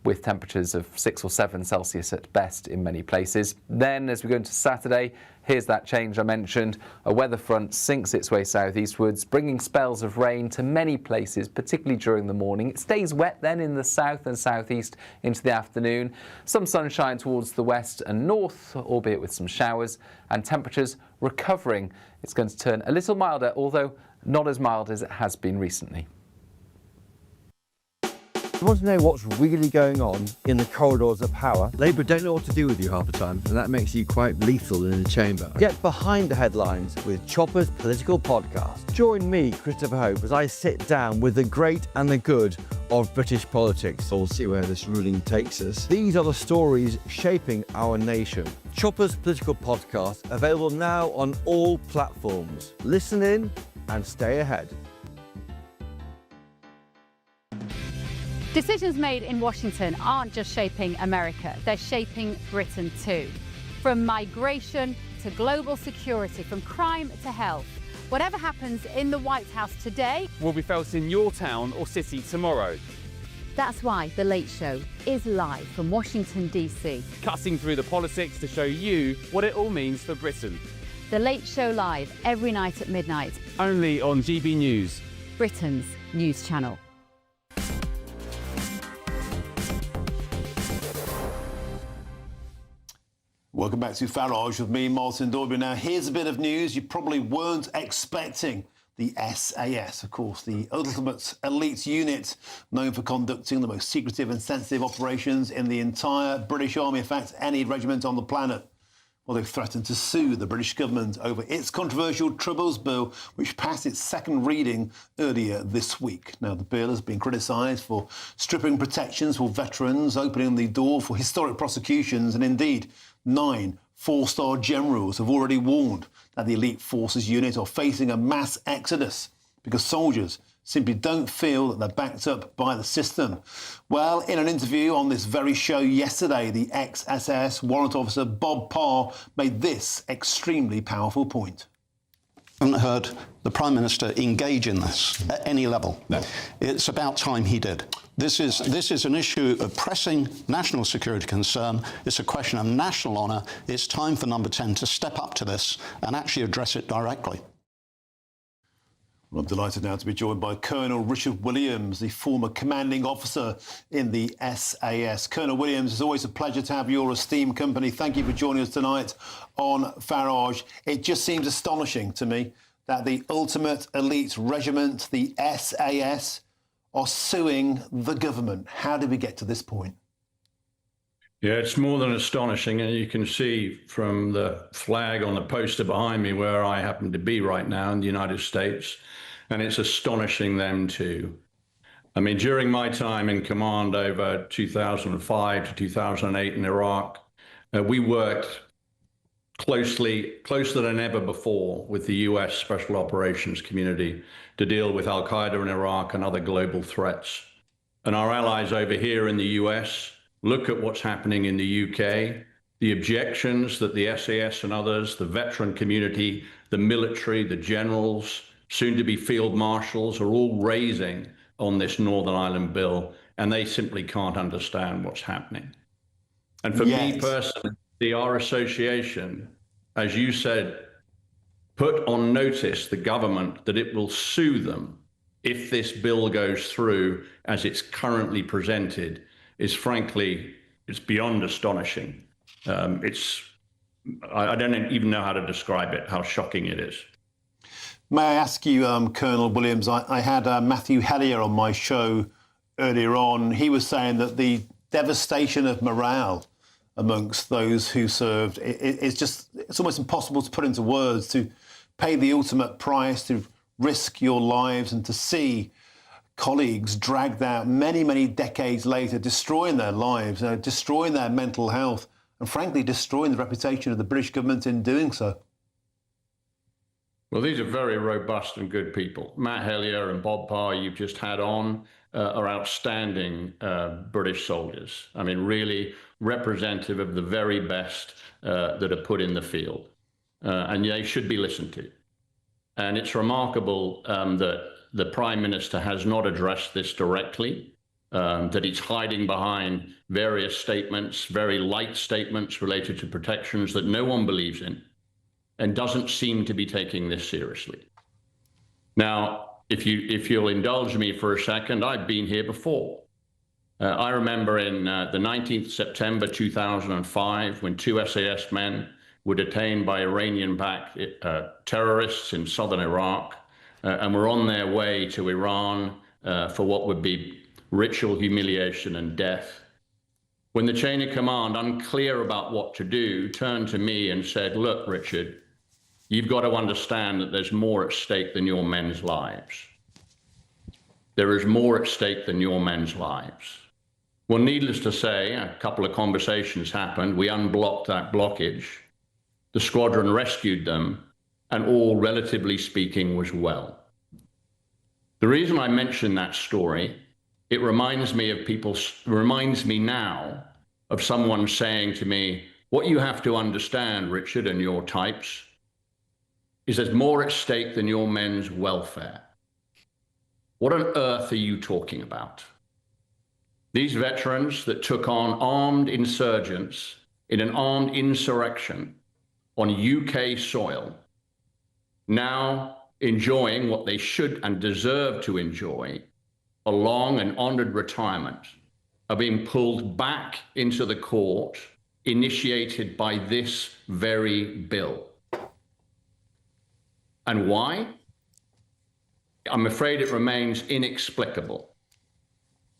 with temperatures of 6 or 7 Celsius at best in many places. Then, as we go into Saturday, here's that change I mentioned. A weather front sinks its way southeastwards, bringing spells of rain to many places, particularly during the morning. It stays wet then in the south and southeast into the afternoon. Some sunshine towards the west and north, albeit with some showers, and temperatures recovering. It's going to turn a little milder, although not as mild as it has been recently. You want to know what's really going on in the corridors of power? Labour don't know what to do with you half the time, and that makes you quite lethal in the chamber. Get behind the headlines with Chopper's Political Podcast. Join me, Christopher Hope, as I sit down with the great and the good of British politics. We'll see where this ruling takes us. These are the stories shaping our nation. Chopper's Political Podcast, available now on all platforms. Listen in and stay ahead. Decisions made in Washington aren't just shaping America, they're shaping Britain too. From migration to global security, from crime to health. Whatever happens in the White House today will be felt in your town or city tomorrow. That's why The Late Show is live from Washington, D.C. Cutting through the politics to show you what it all means for Britain. The Late Show live every night at midnight. Only on GB News, Britain's news channel. Welcome back to Farage with me, Martin Dorby. Now, here's a bit of news you probably weren't expecting. The SAS, of course, the ultimate elite unit known for conducting the most secretive and sensitive operations in the entire British Army, in fact, any regiment on the planet. Well, they've threatened to sue the British government over its controversial Troubles Bill, which passed its second reading earlier this week. Now, the bill has been criticised for stripping protections for veterans, opening the door for historic prosecutions, and indeed, 9 four-star generals have already warned that the elite forces unit are facing a mass exodus because soldiers simply don't feel that they're backed up by the system. Well, in an interview on this very show yesterday, the ex-SAS warrant officer Bob Parr made this extremely powerful point. I haven't heard the Prime Minister engage in this at any level. No. It's about time he did. This is an issue of pressing national security concern. It's a question of national honour. It's time for Number 10 to step up to this and actually address it directly. Well, I'm delighted now to be joined by Colonel Richard Williams, the former commanding officer in the SAS. Colonel Williams, it's always a pleasure to have your esteemed company. Thank you for joining us tonight on Farage. It just seems astonishing to me that the ultimate elite regiment, the SAS, are suing the government. How did we get to this point? Yeah, it's more than astonishing, and you can see from the flag on the poster behind me where I happen to be right now in the United States, and it's astonishing them too. I mean, during my time in command over 2005 to 2008 in Iraq, we worked closer than ever before with the US Special Operations community to deal with Al-Qaeda in Iraq and other global threats. And our allies over here in the US look at what's happening in the UK, the objections that the SAS and others, the veteran community, the military, the generals, soon to be field marshals, are all raising on this Northern Ireland bill, and they simply can't understand what's happening. And for me personally, our association, as you said, put on notice the government that it will sue them if this bill goes through as it's currently presented, is frankly, it's beyond astonishing. I don't even know how to describe it, how shocking it is. May I ask you, Colonel Williams, I had Matthew Hellier on my show earlier on. He was saying that the devastation of morale amongst those who served, it's almost impossible to put into words, to pay the ultimate price, to risk your lives and to see colleagues dragged out many, many decades later, destroying their lives, destroying their mental health, and frankly, destroying the reputation of the British government in doing so. Well, these are very robust and good people. Matt Hellier and Bob Parr, you've just had on, are outstanding British soldiers. I mean, really representative of the very best that are put in the field. And they should be listened to. And it's remarkable that the Prime Minister has not addressed this directly, that he's hiding behind various statements, very light statements related to protections that no one believes in, and doesn't seem to be taking this seriously. Now, if you'll indulge me for a second, I've been here before. I remember in the 19th September 2005, when 2 SAS men were detained by Iranian-backed terrorists in southern Iraq, and were on their way to Iran for what would be ritual humiliation and death. When the chain of command, unclear about what to do, turned to me and said, "Look, Richard, you've got to understand that there's more at stake than your men's lives." there is more at stake than your men's lives. Well, needless to say, a couple of conversations happened. We unblocked that blockage. The squadron rescued them, and all, relatively speaking, was well. The reason I mention that story, it reminds me now of someone saying to me, what you have to understand, Richard, and your types, is there's more at stake than your men's welfare. What on earth are you talking about? These veterans that took on armed insurgents in an armed insurrection on UK soil, now enjoying what they should and deserve to enjoy, a long and honored retirement, are being pulled back into the court initiated by this very bill. And why? I'm afraid it remains inexplicable.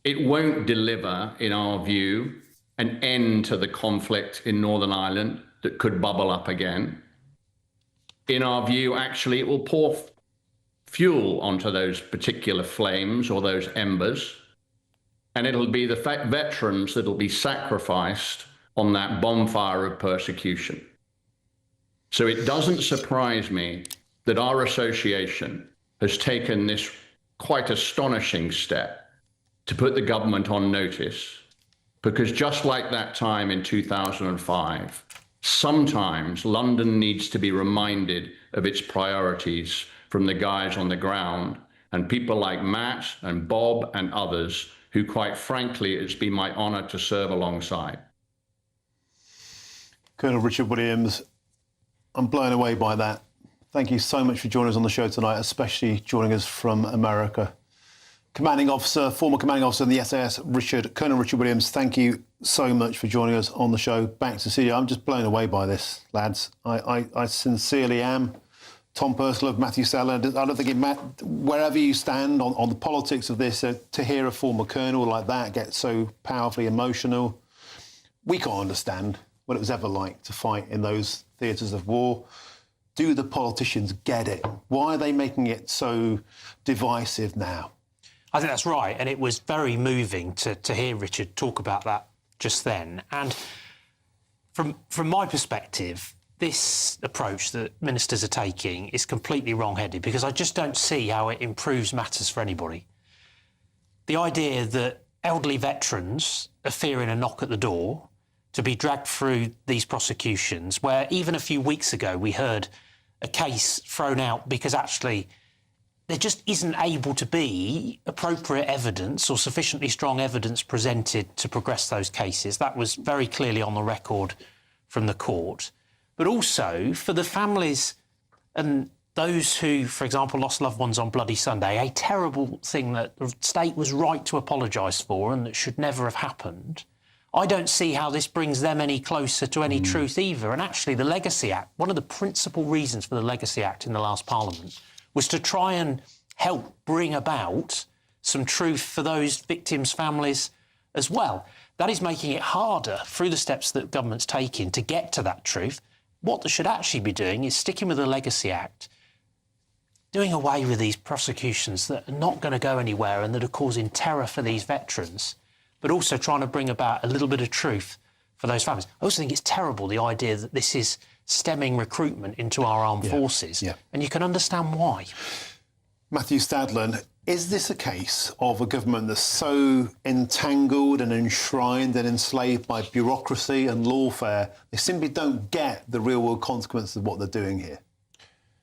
It won't deliver, in our view, an end to the conflict in Northern Ireland that could bubble up again. In our view, actually, it will pour fuel onto those particular flames or those embers, and it'll be the veterans that'll be sacrificed on that bonfire of persecution. So it doesn't surprise me that our association has taken this quite astonishing step to put the government on notice, because just like that time in 2005, sometimes London needs to be reminded of its priorities from the guys on the ground, and people like Matt and Bob and others who, quite frankly, it's been my honour to serve alongside. Colonel Richard Williams, I'm blown away by that. Thank you so much for joining us on the show tonight, especially joining us from America. Commanding Officer, former Commanding Officer in the SAS, Colonel Richard Williams, thank you so much for joining us on the show. Back to see you. I'm just blown away by this, lads. I sincerely am. Tom Perslove, Matthew Sadler, I don't think it matters, wherever you stand on the politics of this, to hear a former colonel like that get so powerfully emotional, we can't understand what it was ever like to fight in those theatres of war. Do the politicians get it? Why are they making it so divisive now? I think that's right, and it was very moving to hear Richard talk about that just then. And from my perspective, this approach that ministers are taking is completely wrong-headed, because I just don't see how it improves matters for anybody. The idea that elderly veterans are fearing a knock at the door to be dragged through these prosecutions, where even a few weeks ago we heard a case thrown out because actually there just isn't able to be appropriate evidence or sufficiently strong evidence presented to progress those cases. That was very clearly on the record from the court. But also for the families and those who, for example, lost loved ones on Bloody Sunday, a terrible thing that the state was right to apologise for and that should never have happened. I don't see how this brings them any closer to any truth either. And actually, the Legacy Act, one of the principal reasons for the Legacy Act in the last Parliament was to try and help bring about some truth for those victims' families as well. That is making it harder through the steps that government's taking to get to that truth. What they should actually be doing is sticking with the Legacy Act, doing away with these prosecutions that are not going to go anywhere and that are causing terror for these veterans, but also trying to bring about a little bit of truth for those families. I also think it's terrible, the idea that this is stemming recruitment into our armed forces, and you can understand why. Matthew Stadler, is this a case of a government that's so entangled and enshrined and enslaved by bureaucracy and lawfare, they simply don't get the real-world consequences of what they're doing here?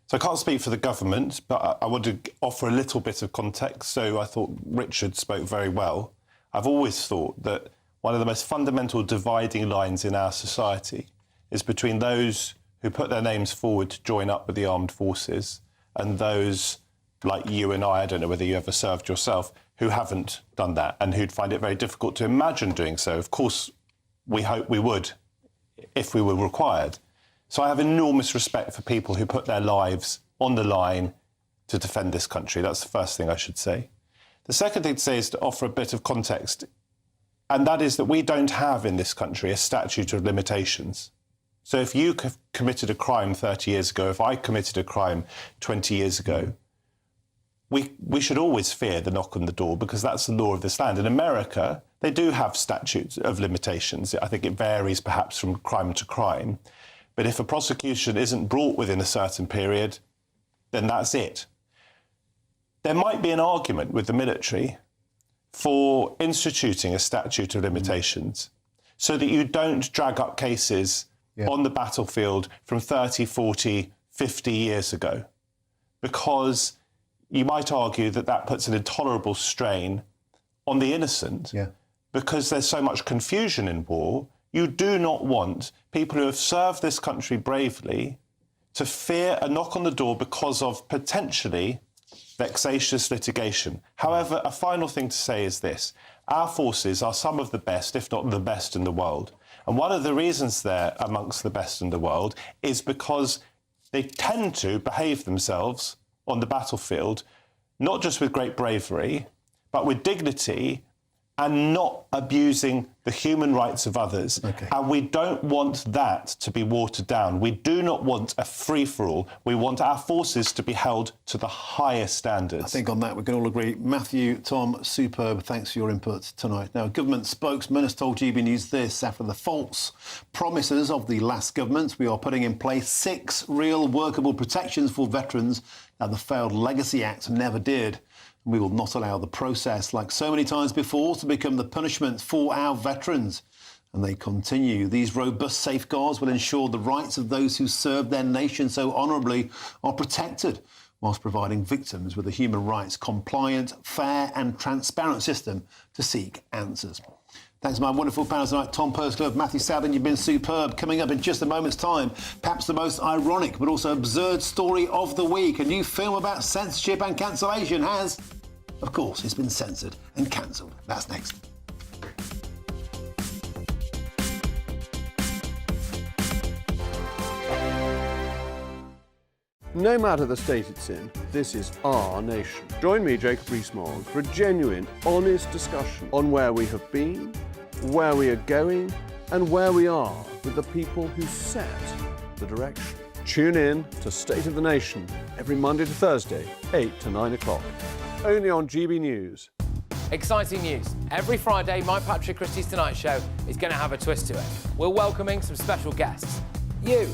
So I can't speak for the government, but I want to offer a little bit of context. So I thought Richard spoke very well. I've always thought that one of the most fundamental dividing lines in our society is between those who put their names forward to join up with the armed forces and those like you and I don't know whether you ever served yourself, who haven't done that and who'd find it very difficult to imagine doing so. Of course, we hope we would if we were required. So I have enormous respect for people who put their lives on the line to defend this country. That's the first thing I should say. The second thing to say is to offer a bit of context, and that is that we don't have in this country a statute of limitations. So if you committed a crime 30 years ago, if I committed a crime 20 years ago, we should always fear the knock on the door because that's the law of this land. In America, they do have statutes of limitations. I think it varies perhaps from crime to crime. But if a prosecution isn't brought within a certain period, then that's it. There might be an argument with the military for instituting a statute of limitations so that you don't drag up cases on the battlefield from 30, 40, 50 years ago, because you might argue that that puts an intolerable strain on the innocent because there's so much confusion in war. You do not want people who have served this country bravely to fear a knock on the door because of potentially vexatious litigation. However, a final thing to say is this. Our forces are some of the best, if not the best in the world. And one of the reasons they're amongst the best in the world is because they tend to behave themselves on the battlefield, not just with great bravery, but with dignity and not abusing the human rights of others. And we don't want that to be watered down. We do not want a free-for-all. We want our forces to be held to the highest standards. I think on that we can all agree. Matthew, Tom, superb. Thanks for your input tonight. Now, a government spokesman has told GB News this. After the false promises of the last government, we are putting in place 6 real workable protections for veterans that the failed Legacy Act never did. We will not allow the process, like so many times before, to become the punishment for our veterans. And they continue. These robust safeguards will ensure the rights of those who served their nation so honourably are protected, whilst providing victims with a human rights compliant, fair and transparent system to seek answers. Thanks to my wonderful panel tonight, Tom Pursglove, Matthew Southern, you've been superb. Coming up in just a moment's time, perhaps the most ironic but also absurd story of the week. A new film about censorship and cancellation has, of course, it's been censored and cancelled. That's next. No matter the state it's in, this is our nation. Join me, Jacob Rees-Mogg, for a genuine, honest discussion on where we have been, where we are going, and where we are with the people who set the direction. Tune in to State of the Nation every Monday to Thursday, 8 to 9 o'clock. Only on GB News. Exciting news. Every Friday, my Patrick Christie's Tonight Show is going to have a twist to it. We're welcoming some special guests. You.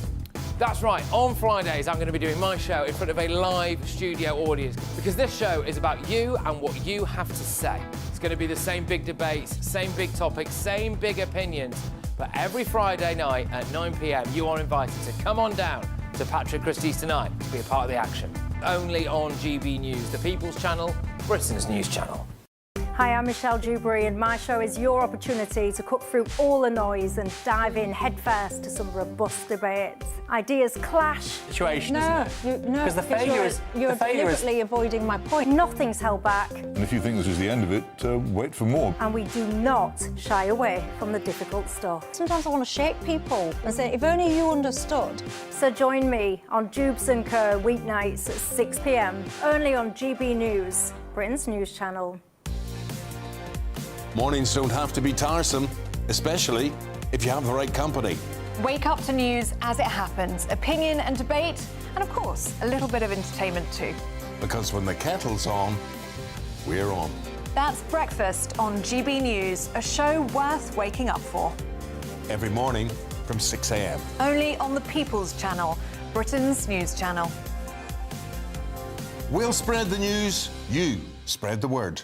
That's right, on Fridays I'm going to be doing my show in front of a live studio audience because this show is about you and what you have to say. It's going to be the same big debates, same big topics, same big opinions, but every Friday night at 9 p.m. you are invited to come on down to Patrick Christie's Tonight to be a part of the action. Only on GB News, the People's Channel, Britain's news channel. Hi, I'm Michelle Dewberry and my show is your opportunity to cut through all the noise and dive in headfirst to some robust debates. Ideas clash. Situation, isn't it? No, Because the failure is... You're deliberately avoiding my point. Nothing's held back. And if you think this is the end of it, wait for more. And we do not shy away from the difficult stuff. Sometimes I want to shake people and say, if only you understood. So join me on Dubes & Co. weeknights at 6 p.m. only on GB News, Britain's news channel. Mornings don't have to be tiresome, especially if you have the right company. Wake up to news as it happens, opinion and debate, and of course, a little bit of entertainment too. Because when the kettle's on, we're on. That's Breakfast on GB News, a show worth waking up for. Every morning from 6 a.m. Only on the People's Channel, Britain's news channel. We'll spread the news, you spread the word.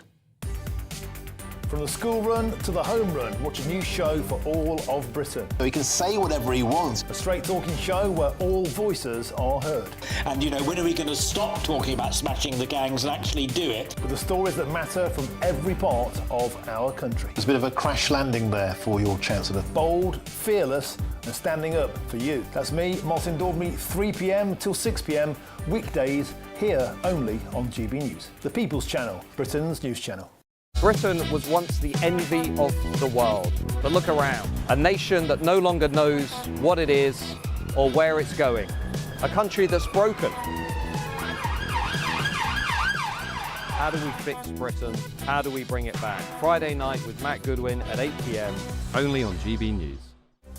From the school run to the home run, watch a new show for all of Britain. He can say whatever he wants. A straight-talking show where all voices are heard. And, you know, when are we going to stop talking about smashing the gangs and actually do it? With the stories that matter from every part of our country. There's a bit of a crash landing there for your Chancellor. Bold, fearless and standing up for you. That's me, Martin Daubney, 3 p.m. till 6 p.m. weekdays here only on GB News. The People's Channel, Britain's news channel. Britain was once the envy of the world. But look around. A nation that no longer knows what it is or where it's going. A country that's broken. How do we fix Britain? How do we bring it back? Friday night with Matt Goodwin at 8 p.m. only on GB News.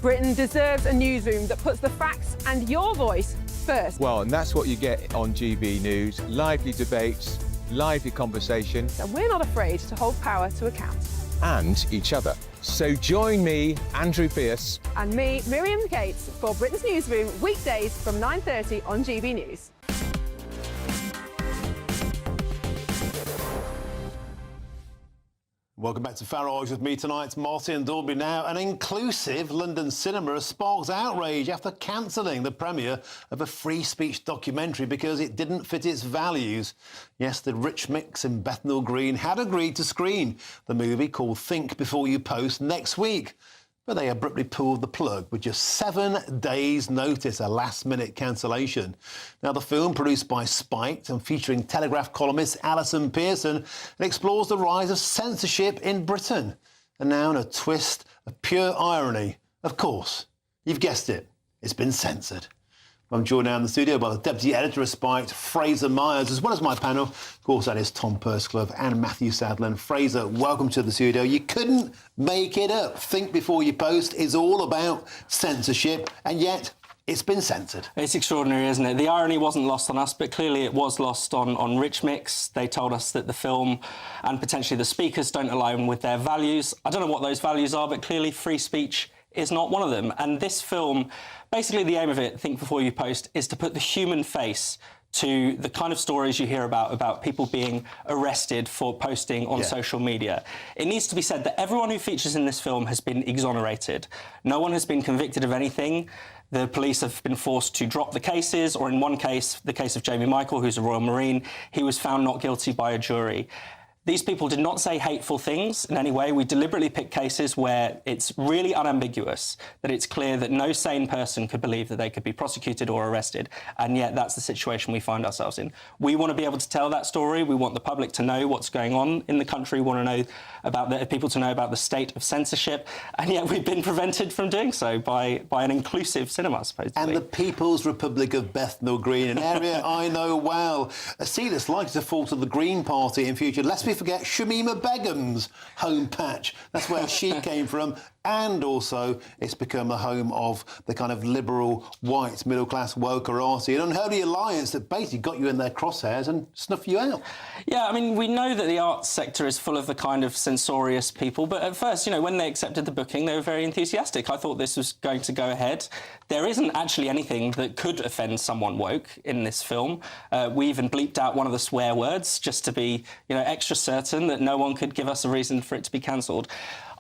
Britain deserves a newsroom that puts the facts and your voice first. Well, and that's what you get on GB News. Lively debates, lively conversation, And we're not afraid to hold power to account. and each other. So join me, Andrew Pierce. And me, Miriam Gates, for Britain's Newsroom, weekdays from 9:30 on GB News. Welcome back to Farage. With me tonight, Martin Dalby. Now, an inclusive London cinema has sparked outrage after cancelling the premiere of a free speech documentary because it didn't fit its values. Yes, the Rich Mix in Bethnal Green had agreed to screen the movie called Think Before You Post next week. But they abruptly pulled the plug with just 7 days' notice, a last-minute cancellation. Now, the film, produced by Spiked and featuring Telegraph columnist Alison Pearson, explores the rise of censorship in Britain. And now, in a twist of pure irony, of course, you've guessed it, it's been censored. I'm joined now in the studio by the Deputy Editor of Spiked, Fraser Myers, as well as my panel. Of course, that is Tom Purscliffe and Matthew Sadler. Fraser, welcome to the studio. You couldn't make it up. Think Before You Post is all about censorship, and yet it's been censored. It's extraordinary, isn't it? The irony wasn't lost on us, but clearly it was lost on Rich Mix. They told us that the film and potentially the speakers don't align with their values. I don't know what those values are, but clearly free speech is not one of them. And this film, basically the aim of it, Think Before You Post, is to put the human face to the kind of stories you hear about people being arrested for posting on social media. It needs to be said that everyone who features in this film has been exonerated. No one has been convicted of anything. The police have been forced to drop the cases, or in one case, the case of Jamie Michael, who's a Royal Marine, he was found not guilty by a jury. These people did not say hateful things in any way. We deliberately picked cases where it's really unambiguous, that it's clear that no sane person could believe that they could be prosecuted or arrested, and yet that's the situation we find ourselves in. We want to be able to tell that story. We want the public to know what's going on in the country. We want to know about people to know about the state of censorship, and yet we've been prevented from doing so by an inclusive cinema, supposedly. And the People's Republic of Bethnal Green, an area I know well. A seat that's likely to fall to the Green Party in future. Lest we forget Shamima Begum's home patch. That's where she came from. And also, it's become a home of the kind of liberal, white, middle-class wokerati, an unholy alliance that basically got you in their crosshairs and snuffed you out. Yeah, I mean, we know that the arts sector is full of the kind of censorious people, but at first, you know, when they accepted the booking, they were very enthusiastic. I thought this was going to go ahead. There isn't actually anything that could offend someone woke in this film. We even bleeped out one of the swear words just to be, you know, extra certain that no one could give us a reason for it to be cancelled.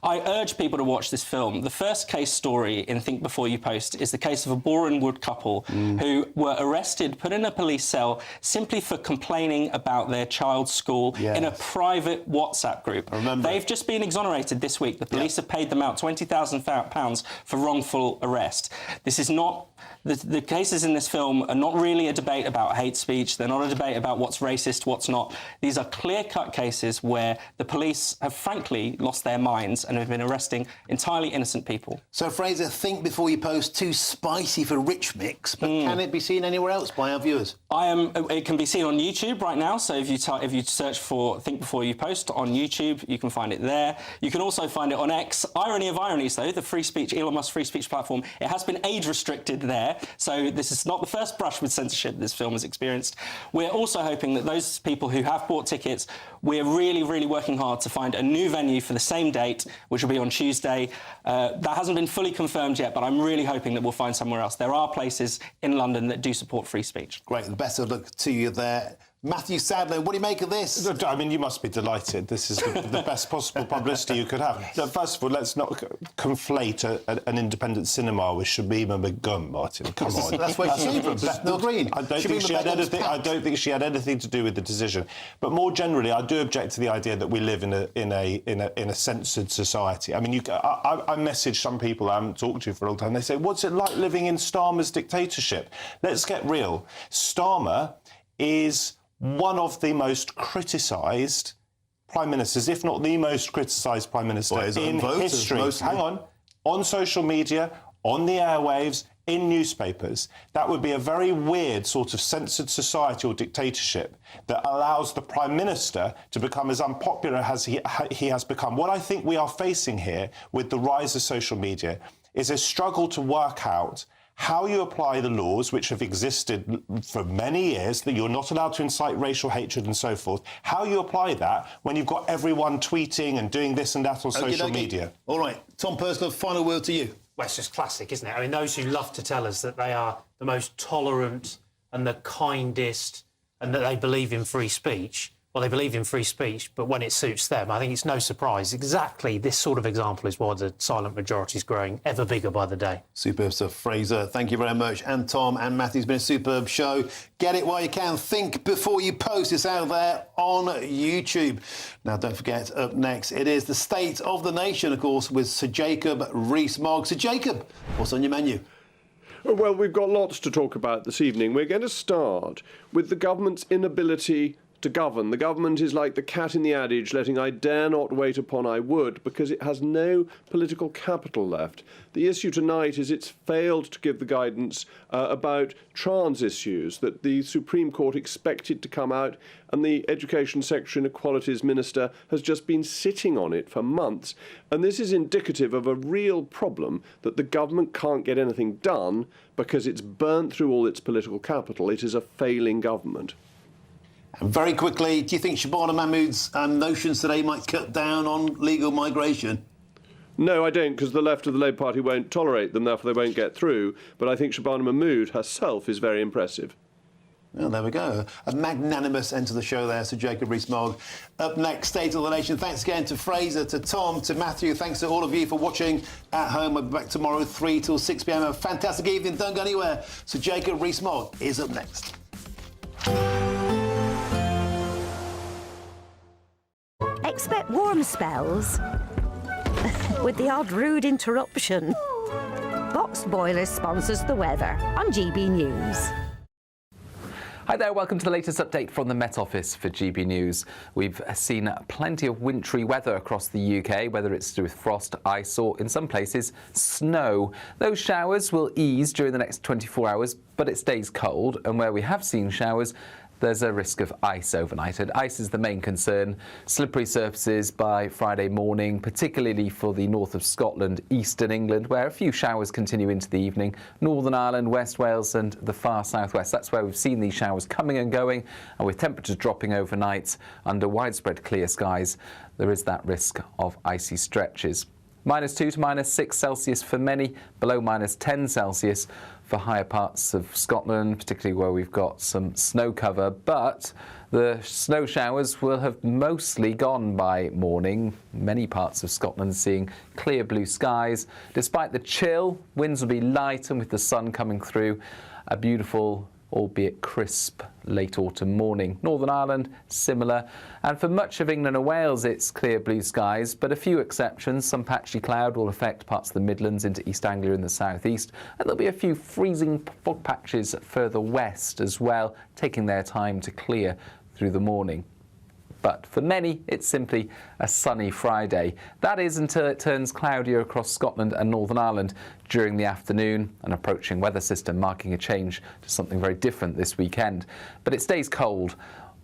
I urge people to watch this film. The first case story in Think Before You Post is the case of a Borehamwood couple who were arrested, put in a police cell, simply for complaining about their child's school in a private WhatsApp group. They've just been exonerated this week. The police have paid them out £20,000 for wrongful arrest. This is not... The cases in this film are not really a debate about hate speech. They're not a debate about what's racist, what's not. These are clear-cut cases where the police have, frankly, lost their minds and have been arresting entirely innocent people. So, Fraser, Think Before You Post, too spicy for Rich Mix, but can it be seen anywhere else by our viewers? It can be seen on YouTube right now, so if you search for Think Before You Post on YouTube, you can find it there. You can also find it on X. Irony of ironies, though, the free speech, Elon Musk free speech platform, it has been age-restricted there, so this is not the first brush with censorship this film has experienced. We're also hoping that those people who have bought tickets, we're really, really working hard to find a new venue for the same date, which will be on Tuesday. That hasn't been fully confirmed yet, but I'm really hoping that we'll find somewhere else. There are places in London that do support free speech. Great, the best of luck to you there. Matthew Sadler, what do you make of this? I mean, you must be delighted. This is the best possible publicity you could have. Now, first of all, let's not conflate an independent cinema with Shamima Begum, Martin. Come on. That's where she came from, Bethnal Green. I don't think she had anything to do with the decision. But more generally, I do object to the idea that we live in a censored society. I mean, I message some people I haven't talked to for a long time. They say, "What's it like living in Starmer's dictatorship?" Let's get real. Starmer is one of the most criticised prime ministers, if not the most criticised prime minister in history. Hang on. On social media, on the airwaves, in newspapers. That would be a very weird sort of censored society or dictatorship that allows the prime minister to become as unpopular as he has become. What I think we are facing here with the rise of social media is a struggle to work out how you apply the laws which have existed for many years, that you're not allowed to incite racial hatred and so forth, how you apply that when you've got everyone tweeting and doing this and that on social media. All right, Tom Perskov, final word to you. Well, it's just classic, isn't it? I mean, those who love to tell us that they are the most tolerant and the kindest and that they believe in free speech, well, they believe in free speech, but when it suits them, I think it's no surprise. Exactly this sort of example is why the silent majority is growing ever bigger by the day. Superb stuff, Fraser. Thank you very much. And Tom and Matthew, it's been a superb show. Get it while you can. Think before you post. It's out there on YouTube. Now, don't forget, up next, it is the State of the Nation, of course, with Sir Jacob Rees-Mogg. Sir Jacob, what's on your menu? Well, we've got lots to talk about this evening. We're going to start with the government's inability to govern. The government is like the cat in the adage, letting I dare not wait upon I would, because it has no political capital left. The issue tonight is it's failed to give the guidance about trans issues that the Supreme Court expected to come out, and the Education Secretary and Equalities Minister has just been sitting on it for months. And this is indicative of a real problem, that the government can't get anything done because it's burnt through all its political capital. It is a failing government. Very quickly, do you think Shabana Mahmood's notions today might cut down on legal migration? No, I don't, because the left of the Labour Party won't tolerate them, therefore they won't get through. But I think Shabana Mahmood herself is very impressive. Well, there we go. A magnanimous end to the show there, Sir Jacob Rees-Mogg. Up next, State of the Nation. Thanks again to Fraser, to Tom, to Matthew. Thanks to all of you for watching at home. We'll be back tomorrow, 3 till 6 p.m. Have a fantastic evening. Don't go anywhere. Sir Jacob Rees-Mogg is up next. Expect warm spells with the odd rude interruption. Box Boilers sponsors the weather on GB News. Hi there, welcome to the latest update from the Met Office for GB News. We've seen plenty of wintry weather across the UK, whether it's to do with frost, ice or, in some places, snow. Those showers will ease during the next 24 hours, but it stays cold, and where we have seen showers, there's a risk of ice overnight, and ice is the main concern. Slippery surfaces by Friday morning, particularly for the north of Scotland, eastern England, where a few showers continue into the evening, Northern Ireland, West Wales and the far southwest. That's where we've seen these showers coming and going, and with temperatures dropping overnight under widespread clear skies, there is that risk of icy stretches. -2 to -6 Celsius for many, below -10 Celsius for higher parts of Scotland, particularly where we've got some snow cover, but the snow showers will have mostly gone by morning. Many parts of Scotland seeing clear blue skies. Despite the chill, winds will be light, and with the sun coming through, a beautiful, albeit crisp, late autumn morning. Northern Ireland, similar. And for much of England and Wales, it's clear blue skies, but a few exceptions. Some patchy cloud will affect parts of the Midlands into East Anglia in the southeast, and there'll be a few freezing fog patches further west as well, taking their time to clear through the morning. But for many, it's simply a sunny Friday. That is until it turns cloudier across Scotland and Northern Ireland during the afternoon, an approaching weather system marking a change to something very different this weekend. But it stays cold,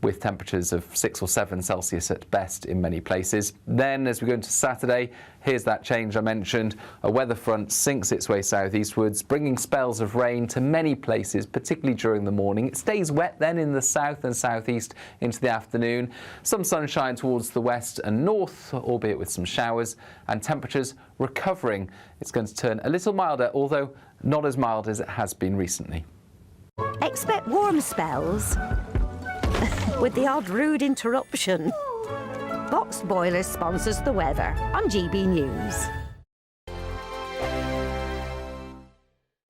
with temperatures of 6 or 7 Celsius at best in many places. Then, as we go into Saturday, here's that change I mentioned. A weather front sinks its way southeastwards, bringing spells of rain to many places, particularly during the morning. It stays wet then in the south and southeast into the afternoon. Some sunshine towards the west and north, albeit with some showers, and temperatures recovering. It's going to turn a little milder, although not as mild as it has been recently. Expect warm spells with the odd rude interruption. Box Boilers sponsors the weather on GB News.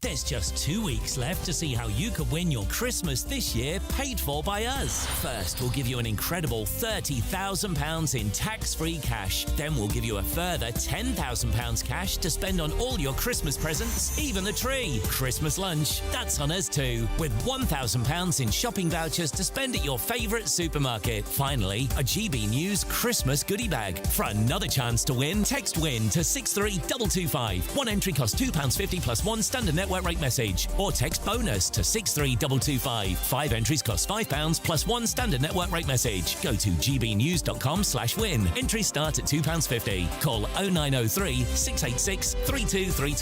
There's just 2 weeks left to see how you could win your Christmas this year paid for by us. First, we'll give you an incredible £30,000 in tax-free cash. Then we'll give you a further £10,000 cash to spend on all your Christmas presents, even the tree. Christmas lunch, that's on us too, with £1,000 in shopping vouchers to spend at your favourite supermarket. Finally, a GB News Christmas goodie bag. For another chance to win, text WIN to 63225. One entry costs £2.50 plus one standard network rate message, or text BONUS to 63225. 5 entries cost £5 plus one standard network rate message. Go to gbnews.com/win. Entries start at £2.50. Call 0903 686 3232.